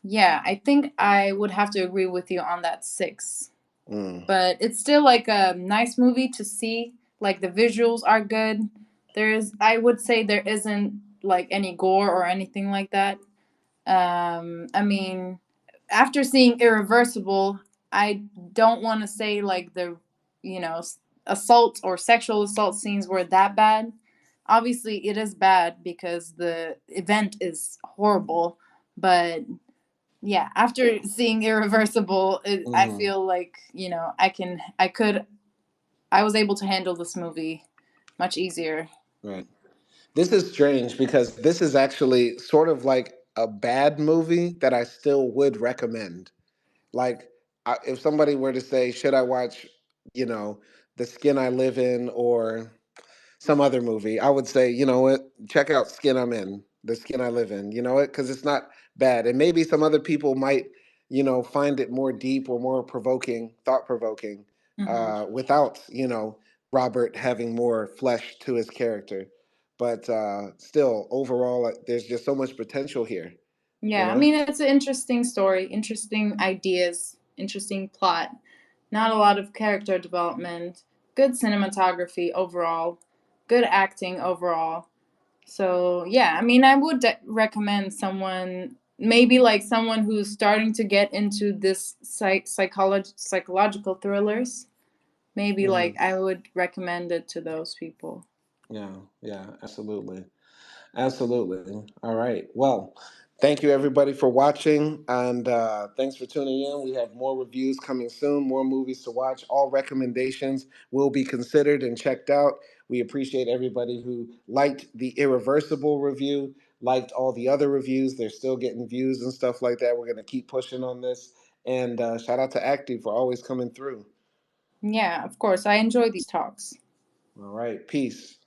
yeah, I think I would have to agree with you on that 6. Mm, But it's still like a nice movie to see. Like the visuals are good. There's, I would say, there isn't like any gore or anything like that. I mean, after seeing Irreversible, I don't want to say like the, you know, assault or sexual assault scenes were that bad. Obviously, it is bad because the event is horrible, but yeah, after seeing Irreversible, I mm, feel like, I was able to handle this movie much easier. right. This is strange because this is actually sort of like a bad movie that I still would recommend. Like, if somebody were to say, should I watch, you know, The Skin I Live In or some other movie, I would say, you know what, check out Skin I'm In, The Skin I Live In, you know what, because it's not bad. And maybe some other people might, find it more deep or more provoking, thought provoking, Hmm. without, Robert having more flesh to his character. But still, overall, there's just so much potential here, you Yeah, I know? mean, it's an interesting story, interesting ideas, interesting plot. Not a lot of character development, good cinematography overall, good acting overall. So, yeah, I mean, I would recommend someone, maybe like someone who's starting to get into this psychological thrillers. Maybe like Mhm. I would recommend it to those people. Yeah, yeah, absolutely. Absolutely. All right. Well, thank you everybody for watching, and thanks for tuning in. We have more reviews coming soon, more movies to watch. All recommendations will be considered and checked out. We appreciate everybody who liked the Irreversible review, liked all the other reviews. They're still getting views and stuff like that. We're going to keep pushing on this. And shout out to Active for always coming through. Yeah, of course. I enjoy these talks. All right. Peace.